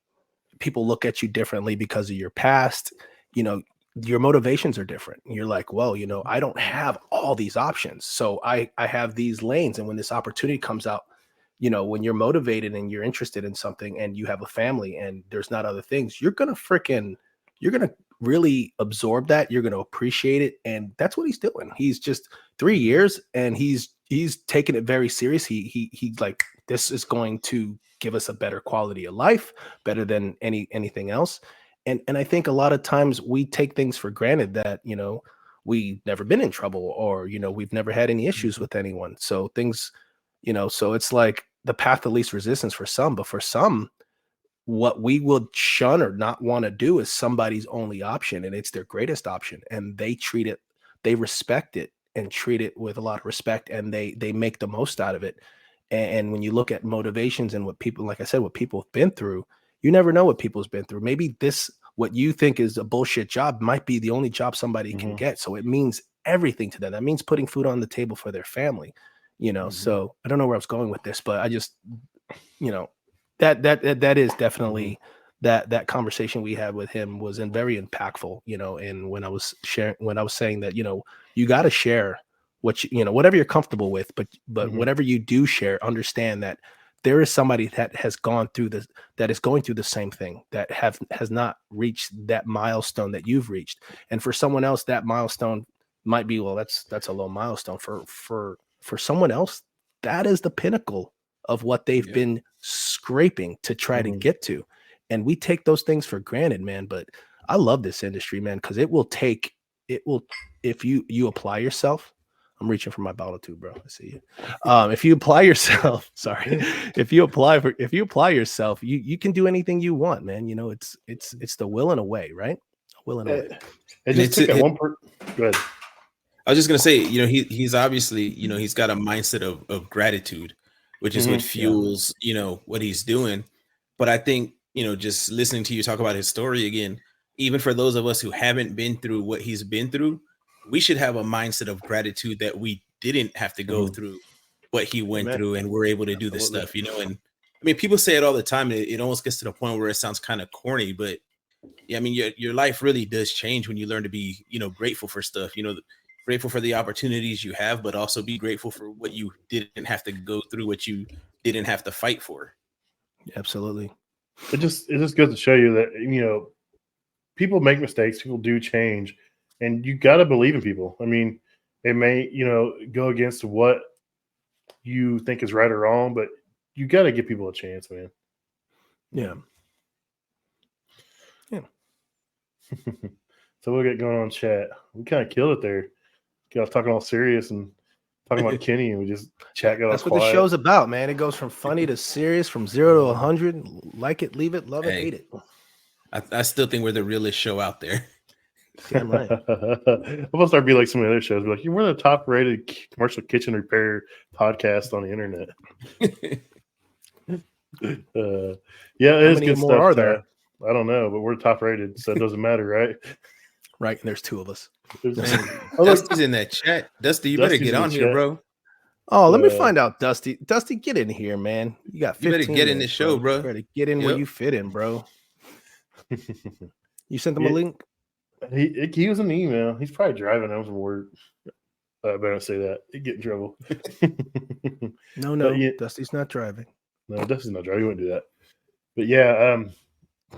people look at you differently because of your past, you know, your motivations are different. You're like, well, you know, I don't have all these options, so I have these lanes, and when this opportunity comes out, you know, when you're motivated and you're interested in something and you have a family and there's not other things, you're gonna really absorb that. You're gonna appreciate it, and that's what he's doing. He's just 3 years, and he's taking it very serious. He's like, this is going to give us a better quality of life, better than anything else. And I think a lot of times we take things for granted that, you know, we've never been in trouble, or, you know, we've never had any issues with anyone. So things, you know, so it's like the path of least resistance for some, but for some, what we will shun or not want to do is somebody's only option, and it's their greatest option. And they respect it and treat it with a lot of respect, and they make the most out of it. And when you look at motivations and what people, like I said, what people have been through, you never know what people's been through. Maybe what you think is a bullshit job might be the only job somebody can get. So it means everything to them. That means putting food on the table for their family, you know? So I don't know where I was going with this, but I just, you know, that is definitely that conversation we had with him was very impactful, you know. And when I was saying that, you know, you got to share what you know, whatever you're comfortable with, but whatever you do share, understand that there is somebody that has gone through this, that is going through the same thing, that has not reached that milestone that you've reached. And for someone else, that milestone might be, well, that's a low milestone. For someone else, that is the pinnacle of what they've been scraping to try to get to. And we take those things for granted, man. But I love this industry, man, because it will, if you apply yourself. I'm reaching for my bottle too, bro. I see you. If you apply yourself, if you apply yourself, you can do anything you want, man. You know, it's the will and a way, right? Will and a way. It just took that one Go ahead. I was just gonna say, you know, he's obviously, you know, he's got a mindset of gratitude, which is what fuels, you know, what he's doing. But I think, you know, just listening to you talk about his story again, even for those of us who haven't been through what he's been through, we should have a mindset of gratitude that we didn't have to go through what he went through, and we're able to do this stuff, you know. And I mean, people say it all the time. It almost gets to the point where it sounds kind of corny, but yeah, I mean, your life really does change when you learn to be, you know, grateful for stuff, you know, grateful for the opportunities you have, but also be grateful for what you didn't have to go through, what you didn't have to fight for. Absolutely. It just goes to show you that, you know, people make mistakes, people do change, and you got to believe in people. I mean, it may, you know, go against what you think is right or wrong, but you got to give people a chance, man. Yeah. So we'll get going on chat. We kind of killed it there. I was talking all serious and talking about Kenny, and we just chat. That's what the show's about, man. It goes from funny to serious, from 0 to 100. Like it, leave it, love it, hate it. I still think we're the realest show out there. Damn right. I'm gonna start being like some of the other shows. Be like, we're the top rated commercial kitchen repair podcast on the internet. Yeah, it How is many good more stuff. are there? I don't know, but we're top rated, so it doesn't matter, right? Right, and there's 2 of us. Man, Oh, look, Dusty's in that chat. Dusty, you better Dusty's get in the on here, chat. bro. Oh, let me find out, Dusty. Dusty, get in here, man. You got 15 You better get in minutes, this show, bro. You better get in where Yep. you fit in, bro. You sent them a Yeah. link? He was in the email. He's probably driving home from work. I better not say that. He'd get in trouble. No, yeah, Dusty's not driving. No, Dusty's not driving. He wouldn't do that. But yeah,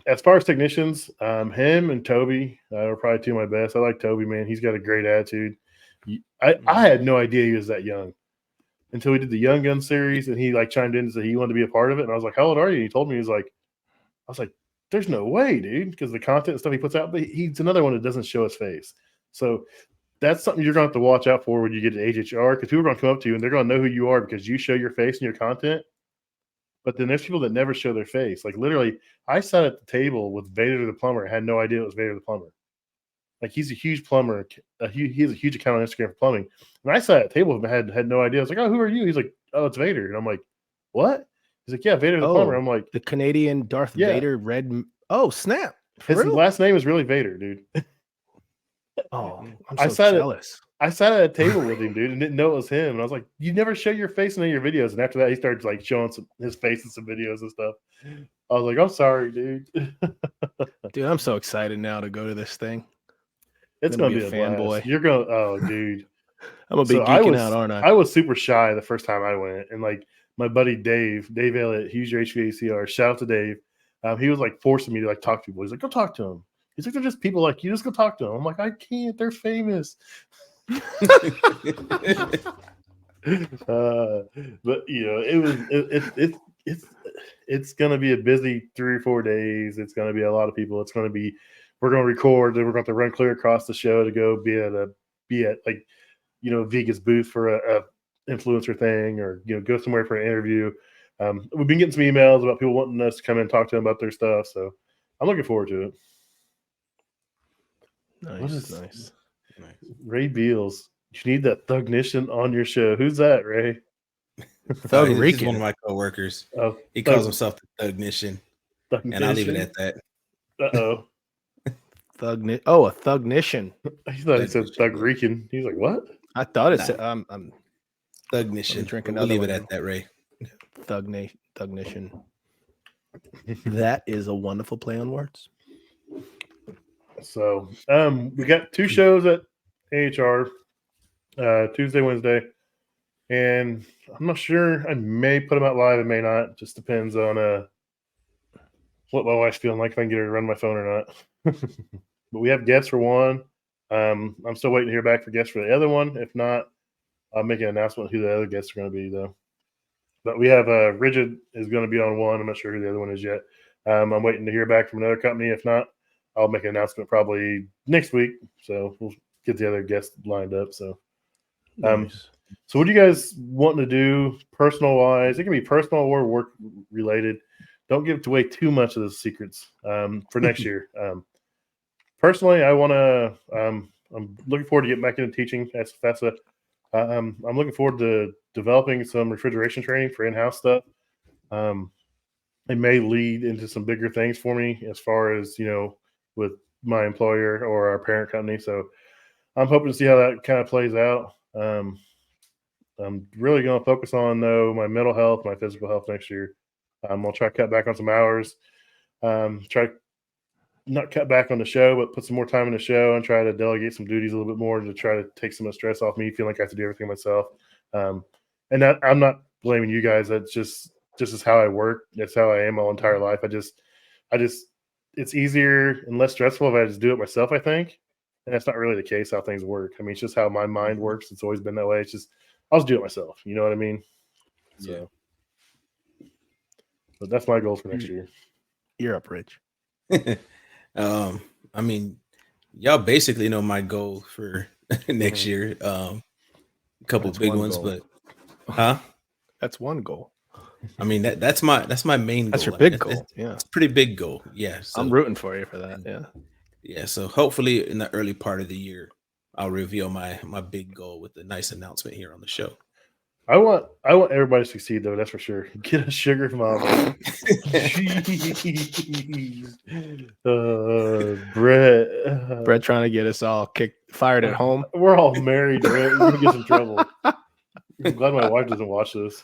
as far as technicians, him and Toby are probably 2 of my best. I like Toby, man. He's got a great attitude. I had no idea he was that young until we did the Young Gun series, and he like chimed in and said he wanted to be a part of it. And I was like, "How old are you?" And he told me I was like, "There's no way, dude," because the content and stuff he puts out. But he's another one that doesn't show his face, so that's something you're going to have to watch out for when you get to HHR, because people are going to come up to you and they're going to know who you are because you show your face in your content. But then there's people that never show their face. Like literally, I sat at the table with Vader the plumber. I had no idea it was Vader the plumber. Like he's a huge plumber. He has a huge account on Instagram for plumbing. And I sat at the table and had no idea. I was like, "Oh, who are you?" He's like, "Oh, it's Vader." And I'm like, "What?" He's like, "Yeah, Vader the plumber." I'm like, the Canadian Darth Vader red. Oh, snap. His last name is really Vader, dude. Oh, I'm so jealous. I sat at a table with him, dude, and didn't know it was him. And I was like, "You never show your face in any of your videos." And after that, he started like showing his face in some videos and stuff. I was like, "I'm sorry, dude." Dude, I'm so excited now to go to this thing. It's gonna be a fanboy. You're gonna, oh, dude. I'm gonna be geeking out, aren't I? I was super shy the first time I went, and like my buddy Dave Elliott, he's your HVACR. Shout out to Dave. He was like forcing me to like talk to people. He's like, "Go talk to him." He's like, "They're just people like you. Just go talk to them." I'm like, "I can't. They're famous." But you know, it's gonna be a busy 3 or 4 days. It's gonna be a lot of people. We're gonna record, then we're going to run clear across the show to go be at like, you know, Vega's booth for a influencer thing, or you know, go somewhere for an interview. We've been getting some emails about people wanting us to come in and talk to them about their stuff, so I'm looking forward to it. Nice. Ray Beals, you need that Thugnition on your show. Who's that, Ray? Thug He's one of my coworkers. Oh, he calls himself the Thugnition, and I'll leave it at that. Uh-oh. A Thugnition. He thought he said Thugrican. He's like, what? I thought it said I'm Thugnition. Drinking. We'll leave it at that, Ray. Thugnition. That is a wonderful play on words. So we got 2 shows at AHR, Tuesday, Wednesday, and I'm not sure. I may put them out live, I may not. Just depends on what my wife's feeling like, if I can get her to run my phone or not. But we have guests for one. I'm still waiting to hear back for guests for the other one. If not, I'll make an announcement who the other guests are going to be, though. But we have Rigid is going to be on one. I'm not sure who the other one is yet. I'm waiting to hear back from another company. If not, I'll make an announcement probably next week. So we'll get the other guests lined up. So, Nice. So what do you guys want to do personal wise? It can be personal or work related. Don't give away too much of the secrets for next year. Personally, I want to. I'm looking forward to getting back into teaching at FESA. I'm looking forward to developing some refrigeration training for in-house stuff. It may lead into some bigger things for me as far as, you know, with my employer or our parent company. So I'm hoping to see how that kind of plays out. I'm really going to focus on, though, my mental health, my physical health next year. I'll try to cut back on some hours. Try not cut back on the show, but put some more time in the show and try to delegate some duties a little bit more to try to take some of the stress off me, feeling like I have to do everything myself. And that, I'm not blaming you guys. That's just is how I work. That's how I am my entire life. I just, it's easier and less stressful if I just do it myself, I think. And that's not really the case how things work. I mean, it's just how my mind works. It's always been that way. It's just, I'll just do it myself. You know what I mean? So, but that's my goal for next year. You're up, Rich. I mean, y'all basically know my goal for next year. A couple That's big one ones, goal. but That's one goal. I mean, that's my main goal. That's your I mean, big goal. Yeah. it's a pretty big goal. Yeah. So I'm rooting for you for that. Yeah. yeah. So hopefully in the early part of the year, I'll reveal my big goal with a nice announcement here on the show. I want everybody to succeed though. That's for sure. Get a sugar mama. Jeez. Brett. Brett trying to get us all fired at home. We're all married, Brett. We're gonna get in trouble. I'm glad my wife doesn't watch this.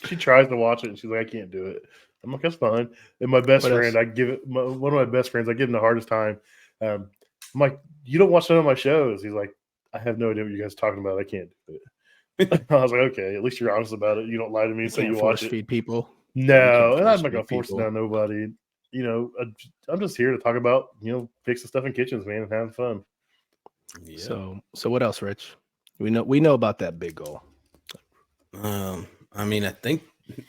She tries to watch it and she's like, I can't do it. I'm like, that's fine. And my best friend, I give it one of my best friends, I give him the hardest time. I'm like, you don't watch none of my shows. He's like, I have no idea what you guys are talking about. I can't do it. I was like, okay, at least you're honest about it. You don't lie to me and say you watch it. Feed people. No, and I'm not gonna force it on nobody. You know, I'm just here to talk about, fixing stuff in kitchens, man, and having fun. Yeah. So what else, Rich? We know about that big goal. I mean,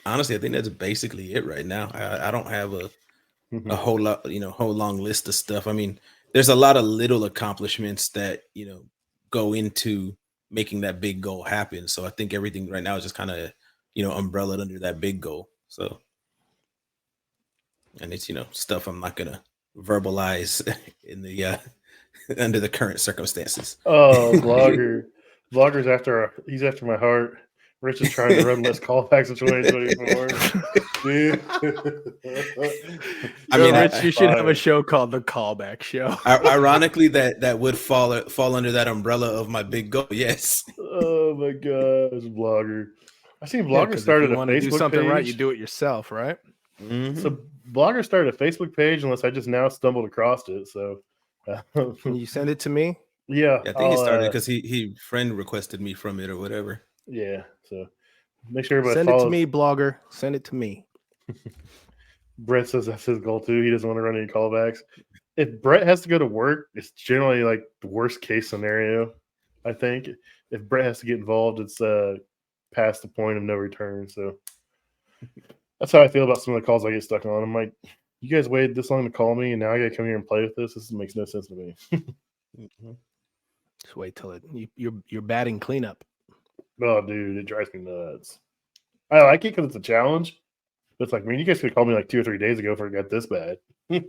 honestly, I think that's basically it right now. I don't have a whole lot, whole long list of stuff. I mean, there's a lot of little accomplishments that, go into making that big goal happen. So I think everything right now is just kind of, umbrellaed under that big goal. So, and it's, stuff I'm not going to verbalize in the, under the current circumstances. Oh, Vlogger's he's after my heart. Rich is trying to run less callbacks in 2024. I mean, Rich, you should have a show called The Callback Show. Ironically, that would fall under that umbrella of my big goal. Yes. Oh my gosh, Vlogger! I seen Vlogger started a Facebook page. Do something right, you do it yourself, right? Mm-hmm. So Vlogger started a Facebook page, unless I just now stumbled across it. So can you send it to me? Yeah, I think he started because he friend requested me from it or whatever. Yeah, so make sure everybody send it to me, Blogger. Send it to me. Brett says that's his goal too. He doesn't want to run any callbacks. If Brett has to go to work, it's generally like the worst case scenario. I think if Brett has to get involved, it's past the point of no return. So that's how I feel about some of the calls I get stuck on. I'm like, you guys waited this long to call me, and now I got to come here and play with this. This makes no sense to me. Just wait till you're batting cleanup. Oh, dude, it drives me nuts. I like it because it's a challenge. But it's like, man, you guys could have called me like 2 or 3 days ago if it got this bad. All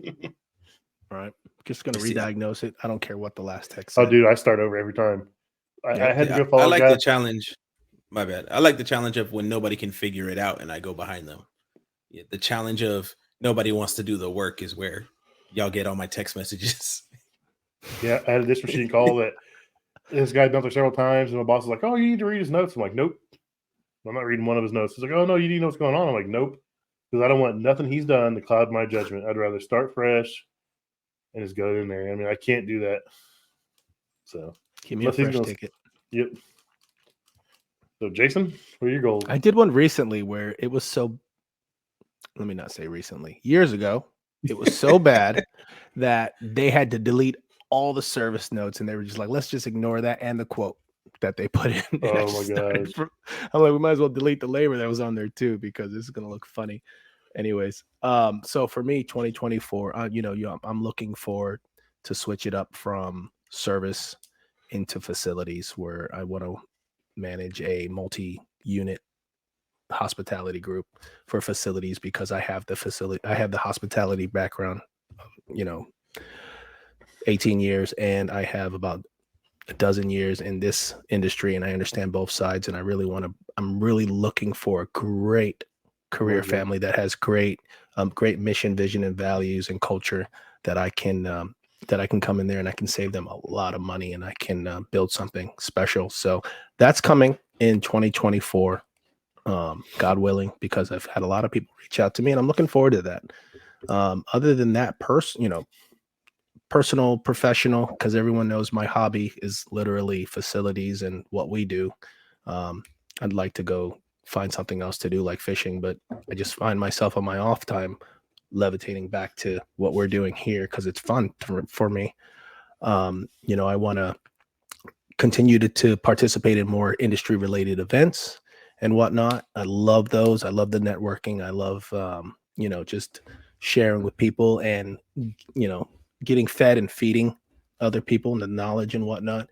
right. Just going to re-diagnose it. I don't care what the last text said. Oh, dude, I start over every time. I had to go follow. I like the challenge. My bad. I like the challenge of when nobody can figure it out and I go behind them. Yeah, the challenge of nobody wants to do the work is where y'all get all my text messages. Yeah, I had a dish machine call that this guy dumped there several times, and my boss was like, "Oh, you need to read his notes." I'm like, "Nope, I'm not reading one of his notes." He's like, "Oh no, you need to know what's going on." I'm like, "Nope," because I don't want nothing he's done to cloud my judgment. I'd rather start fresh and just go in there. I mean, I can't do that. So give me a fresh ticket. Yep. So Jason, what are your goals? I did one recently where it was so. Let me not say recently. Years ago, it was so bad that they had to delete all the service notes, and they were just like, let's just ignore that and the quote that they put in. Oh my gosh. I'm like, we might as well delete the labor that was on there too, because this is going to look funny. Anyways, so for me, 2024, I'm looking forward to switch it up from service into facilities, where I want to manage a multi-unit hospitality group for facilities, because I have the hospitality background, 18 years, and I have about a dozen years in this industry, and I understand both sides, and I'm really looking for a great career family that has great mission, vision, and values and culture, that I can come in there and I can save them a lot of money, and I can build something special. So that's coming in 2024, God willing, because I've had a lot of people reach out to me, and I'm looking forward to that. Other than that, personal, professional, because everyone knows my hobby is literally facilities and what we do. I'd like to go find something else to do, like fishing, but I just find myself on my off time levitating back to what we're doing here because it's fun for me. I want to continue to participate in more industry related events and whatnot. I love those. I love the networking. I love, just sharing with people and, getting fed and feeding other people and the knowledge and whatnot.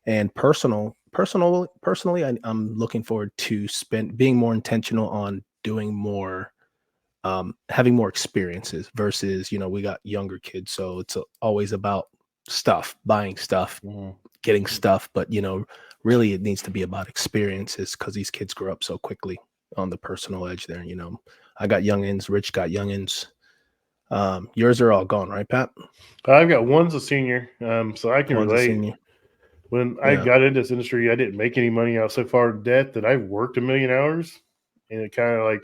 And personal personally, I'm looking forward to being more intentional on doing more, having more experiences versus, we got younger kids. So it's always about stuff, buying stuff, getting stuff. But, really it needs to be about experiences because these kids grow up so quickly on the personal edge there. I got youngins, Rich got youngins. Yours are all gone, right, Pat? I've got one's a senior, so I can One's a relate. senior. When I got into this industry, I didn't make any money. I was so far in debt that I worked 1,000,000 hours, and it kind of like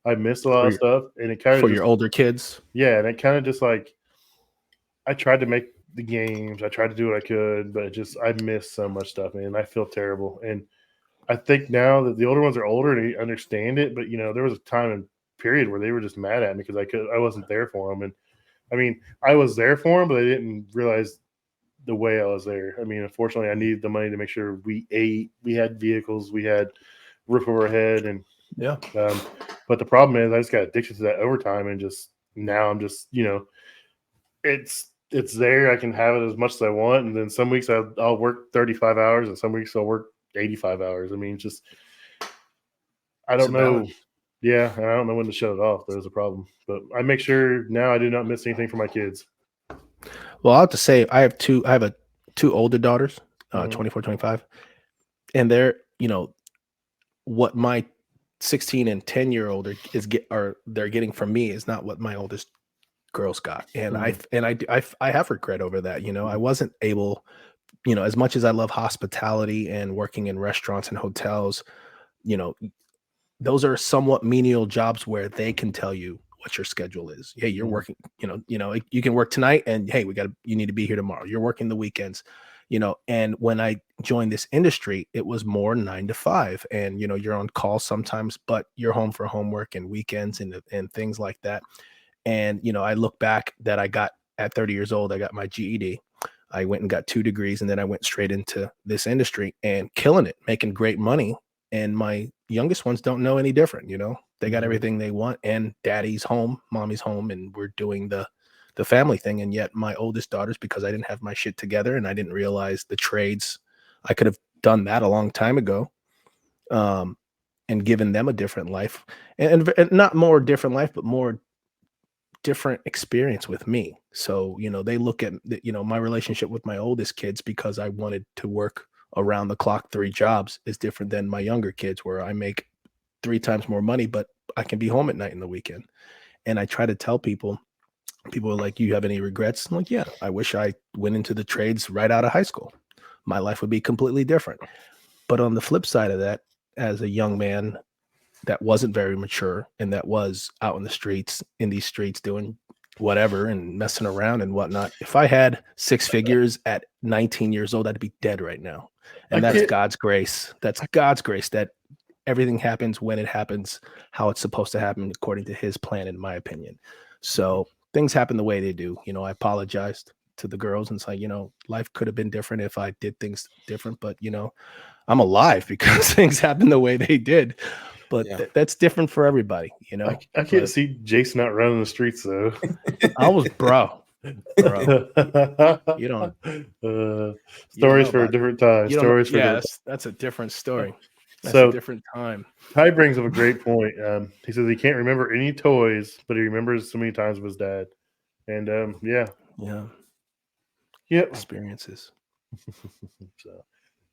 I missed a lot of stuff. And it kind of for your older kids, and it kind of just like I tried to make the games, I tried to do what I could, but I missed so much stuff, man. I feel terrible, and I think now that the older ones are older and they understand it, but there was a time and period where they were just mad at me because I wasn't there for them, and I mean I was there for them, but they didn't realize the way I was there. I mean, unfortunately, I needed the money to make sure we ate, we had vehicles, we had roof over our head, and but the problem is I just got addicted to that overtime, and now I'm it's there. I can have it as much as I want, and then some weeks I'll work 35 hours, and some weeks I'll work 85 hours. I mean, I don't know. Yeah, and I don't know when to shut it off. There's a problem, but I make sure now I do not miss anything for my kids. Well, I have to say I have two older daughters, 24, 25, and they're, what my 16 and 10-year-old they're getting from me is not what my oldest girls got. And I have regret over that. I wasn't able, as much as I love hospitality and working in restaurants and hotels, those are somewhat menial jobs where they can tell you what your schedule is. Hey, you're working, you can work tonight, and hey, you need to be here tomorrow. You're working the weekends, and when I joined this industry, it was more 9 to 5, and, you're on call sometimes, but you're home for homework and weekends and things like that. And, I look back that I got at 30 years old, I got my GED. I went and got 2 degrees, and then I went straight into this industry and killing it, making great money. And my youngest ones don't know any different. They got everything they want, and daddy's home, mommy's home, and we're doing the family thing. And yet my oldest daughters, because I didn't have my shit together and I didn't realize the trades, I could have done that a long time ago, and given them a different life, and not more different life, but more different experience with me. So, they look at, my relationship with my oldest kids, because I wanted to work around the clock 3 jobs, is different than my younger kids, where I make 3 times more money, but I can be home at night in the weekend. And I try to tell people are like, you have any regrets? I'm like, yeah, I wish I went into the trades right out of high school. My life would be completely different. But on the flip side of that, as a young man that wasn't very mature and that was out in these streets doing whatever and messing around and whatnot, if I had 6 figures at 19 years old, I'd be dead right now. And that's God's grace. That's God's grace that everything happens when it happens, how it's supposed to happen according to his plan, in my opinion. So things happen the way they do. I apologized to the girls, and it's like, life could have been different if I did things different, but I'm alive because things happen the way they did. But that's different for everybody, I can't see Jason out running the streets though. I was bro. You don't stories for a different time. Stories for that's a different story. That's a different time. Ty brings up a great point. He says he can't remember any toys, but he remembers so many times with his dad. And Experiences. So,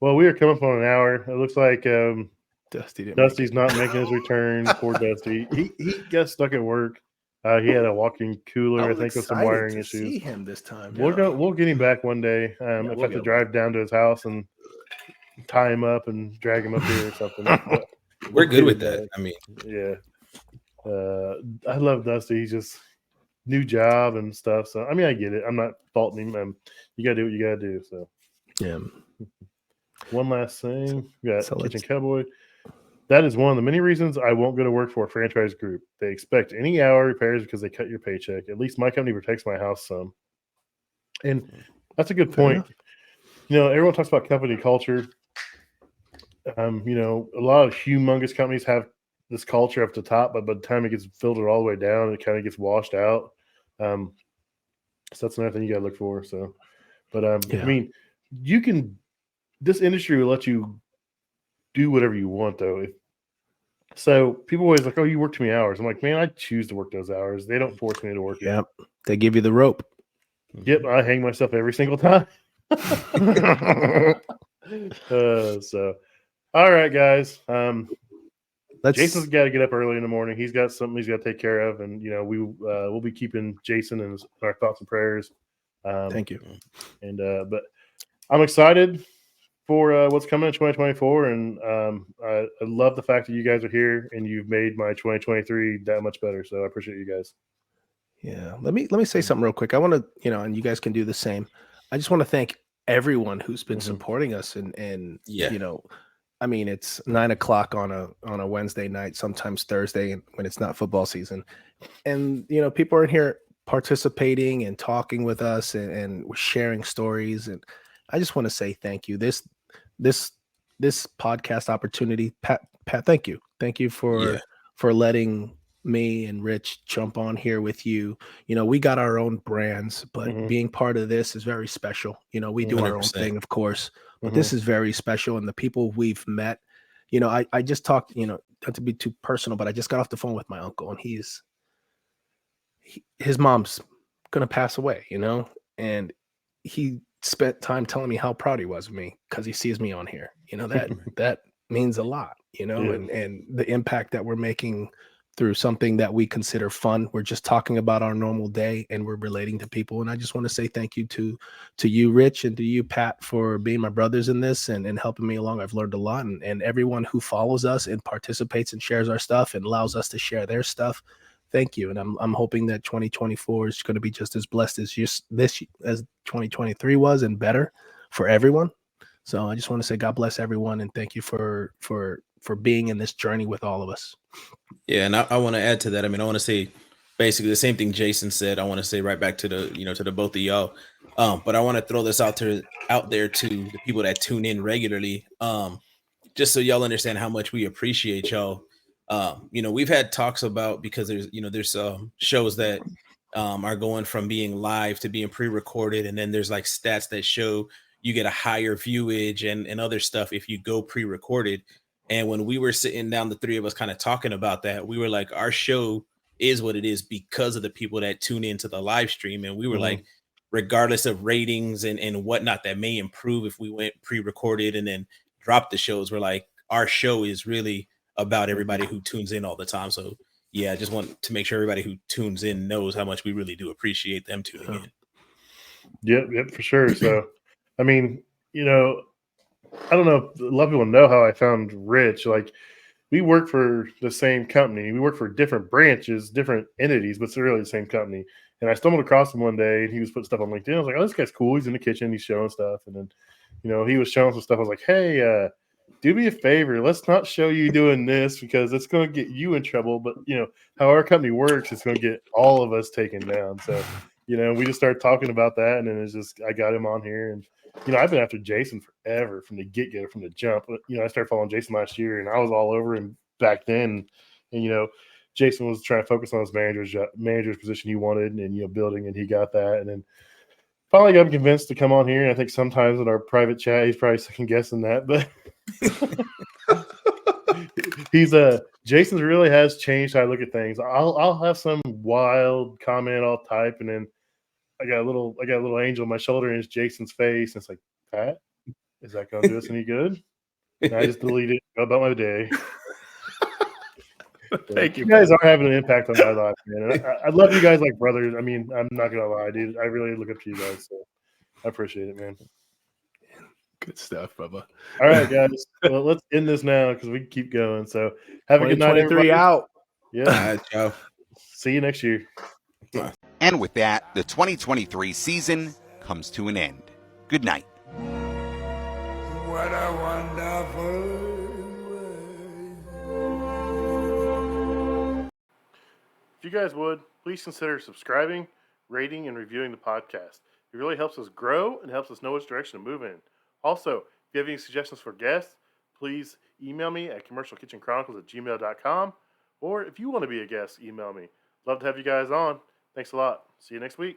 well, we are coming up on an hour. It looks like Dusty's not making his return. Poor Dusty. He got stuck at work. He had a walk-in cooler, I think, with some wiring issues. See him this time. We'll get him back one day. If I have to drive down to his house and tie him up and drag him up here or something. We're good with that. I mean, I love Dusty. He's just new job and stuff. So I mean, I get it. I'm not faulting him. You gotta do what you gotta do. So One last thing, we got Kitchen Cowboy. That is one of the many reasons I won't go to work for a franchise group. They expect any hour repairs because they cut your paycheck. At least my company protects my house some. And that's a good point. Everyone talks about company culture. A lot of humongous companies have this culture up the top, but by the time it gets filtered all the way down, it kind of gets washed out. So that's another thing you got to look for. So, but I mean, this industry will let you do whatever you want, though. So people always like, oh, you work too many hours. I'm like, man, I choose to work those hours. They don't force me to work. Yep. They give you the rope. Yep, I hang myself every single time. So, all right, guys. Jason's got to get up early in the morning. He's got something he's got to take care of, and we'll be keeping Jason in our thoughts and prayers. Thank you. And but I'm excited for what's coming in 2024, and I love the fact that you guys are here and you've made my 2023 that much better. So I appreciate you guys. Yeah. Let me say something real quick. I want to, and you guys can do the same. I just want to thank everyone who's been supporting us and I mean, it's 9:00 on a Wednesday night, sometimes Thursday, and when it's not football season. And people are in here participating and talking with us and sharing stories. And I just want to say thank you. This podcast opportunity, Pat, thank you. Thank you for letting me and Rich jump on here with you. We got our own brands, but being part of this is very special. We do 100%. Our own thing, of course, but this is very special. And the people we've met, I just talked, not to be too personal, but I just got off the phone with my uncle, and his mom's going to pass away, and he spent time telling me how proud he was of me because he sees me on here. That means a lot, and the impact that we're making through something that we consider fun. We're just talking about our normal day and we're relating to people. And I just want to say thank you to you, Rich, and to you, Pat, for being my brothers in this and helping me along. I've learned a lot, and everyone who follows us and participates and shares our stuff and allows us to share their stuff. Thank you. And I'm hoping that 2024 is going to be just as blessed as as 2023 was, and better for everyone. So I just want to say God bless everyone, and thank you for being in this journey with all of us. Yeah, and I want to add to that. I mean, I want to say basically the same thing Jason said. I want to say right back to the to the both of y'all. But I want to throw this out there to the people that tune in regularly. Just so y'all understand how much we appreciate y'all. We've had talks about, because there's shows that are going from being live to being pre-recorded, and then there's like stats that show you get a higher viewage and other stuff if you go pre-recorded. And when we were sitting down, the three of us kind of talking about that, we were like, our show is what it is because of the people that tune into the live stream. And we were like, regardless of ratings and whatnot that may improve if we went pre-recorded and then dropped the shows, we're like, our show is really about everybody who tunes in all the time. So yeah, I just want to make sure everybody who tunes in knows how much we really do appreciate them tuning in. Yep, for sure. So, I mean, I don't know if a lot of people know how I found Rich. Like, we work for the same company. We work for different branches, different entities, but it's really the same company. And I stumbled across him one day, and he was putting stuff on LinkedIn. I was like, oh, this guy's cool. He's in the kitchen. He's showing stuff. And then, he was showing some stuff. I was like, hey, do me a favor. Let's not show you doing this because it's going to get you in trouble. But, how our company works, it's going to get all of us taken down. So, we just started talking about that. And then it's just, I got him on here. And, I've been after Jason forever from the get-go, from the jump. I started following Jason last year, and I was all over him back then. And, Jason was trying to focus on his manager's position he wanted and, building, and he got that. And then finally got him convinced to come on here. And I think sometimes in our private chat, he's probably second-guessing that. But Jason's really has changed how I look at things. I'll have some wild comment I'll type, and then I got a little angel on my shoulder, and it's Jason's face. And it's like, Pat, is that going to do us any good? And I just delete it, go about my day. Thank you. You guys are having an impact on my life, man. I love you guys like brothers. I mean, I'm not going to lie, dude. I really look up to you guys. So I appreciate it, man. Good stuff, Bubba. All right, guys. Well, let's end this now because we can keep going. So have a good night, everybody. Out. Yeah. All right, ciao. See you next year. And with that, the 2023 season comes to an end. Good night. What a wonderful world. If you guys would, please consider subscribing, rating, and reviewing the podcast. It really helps us grow and helps us know which direction to move in. Also, if you have any suggestions for guests, please email me at commercialkitchenchronicles@gmail.com. Or if you want to be a guest, email me. Love to have you guys on. Thanks a lot. See you next week.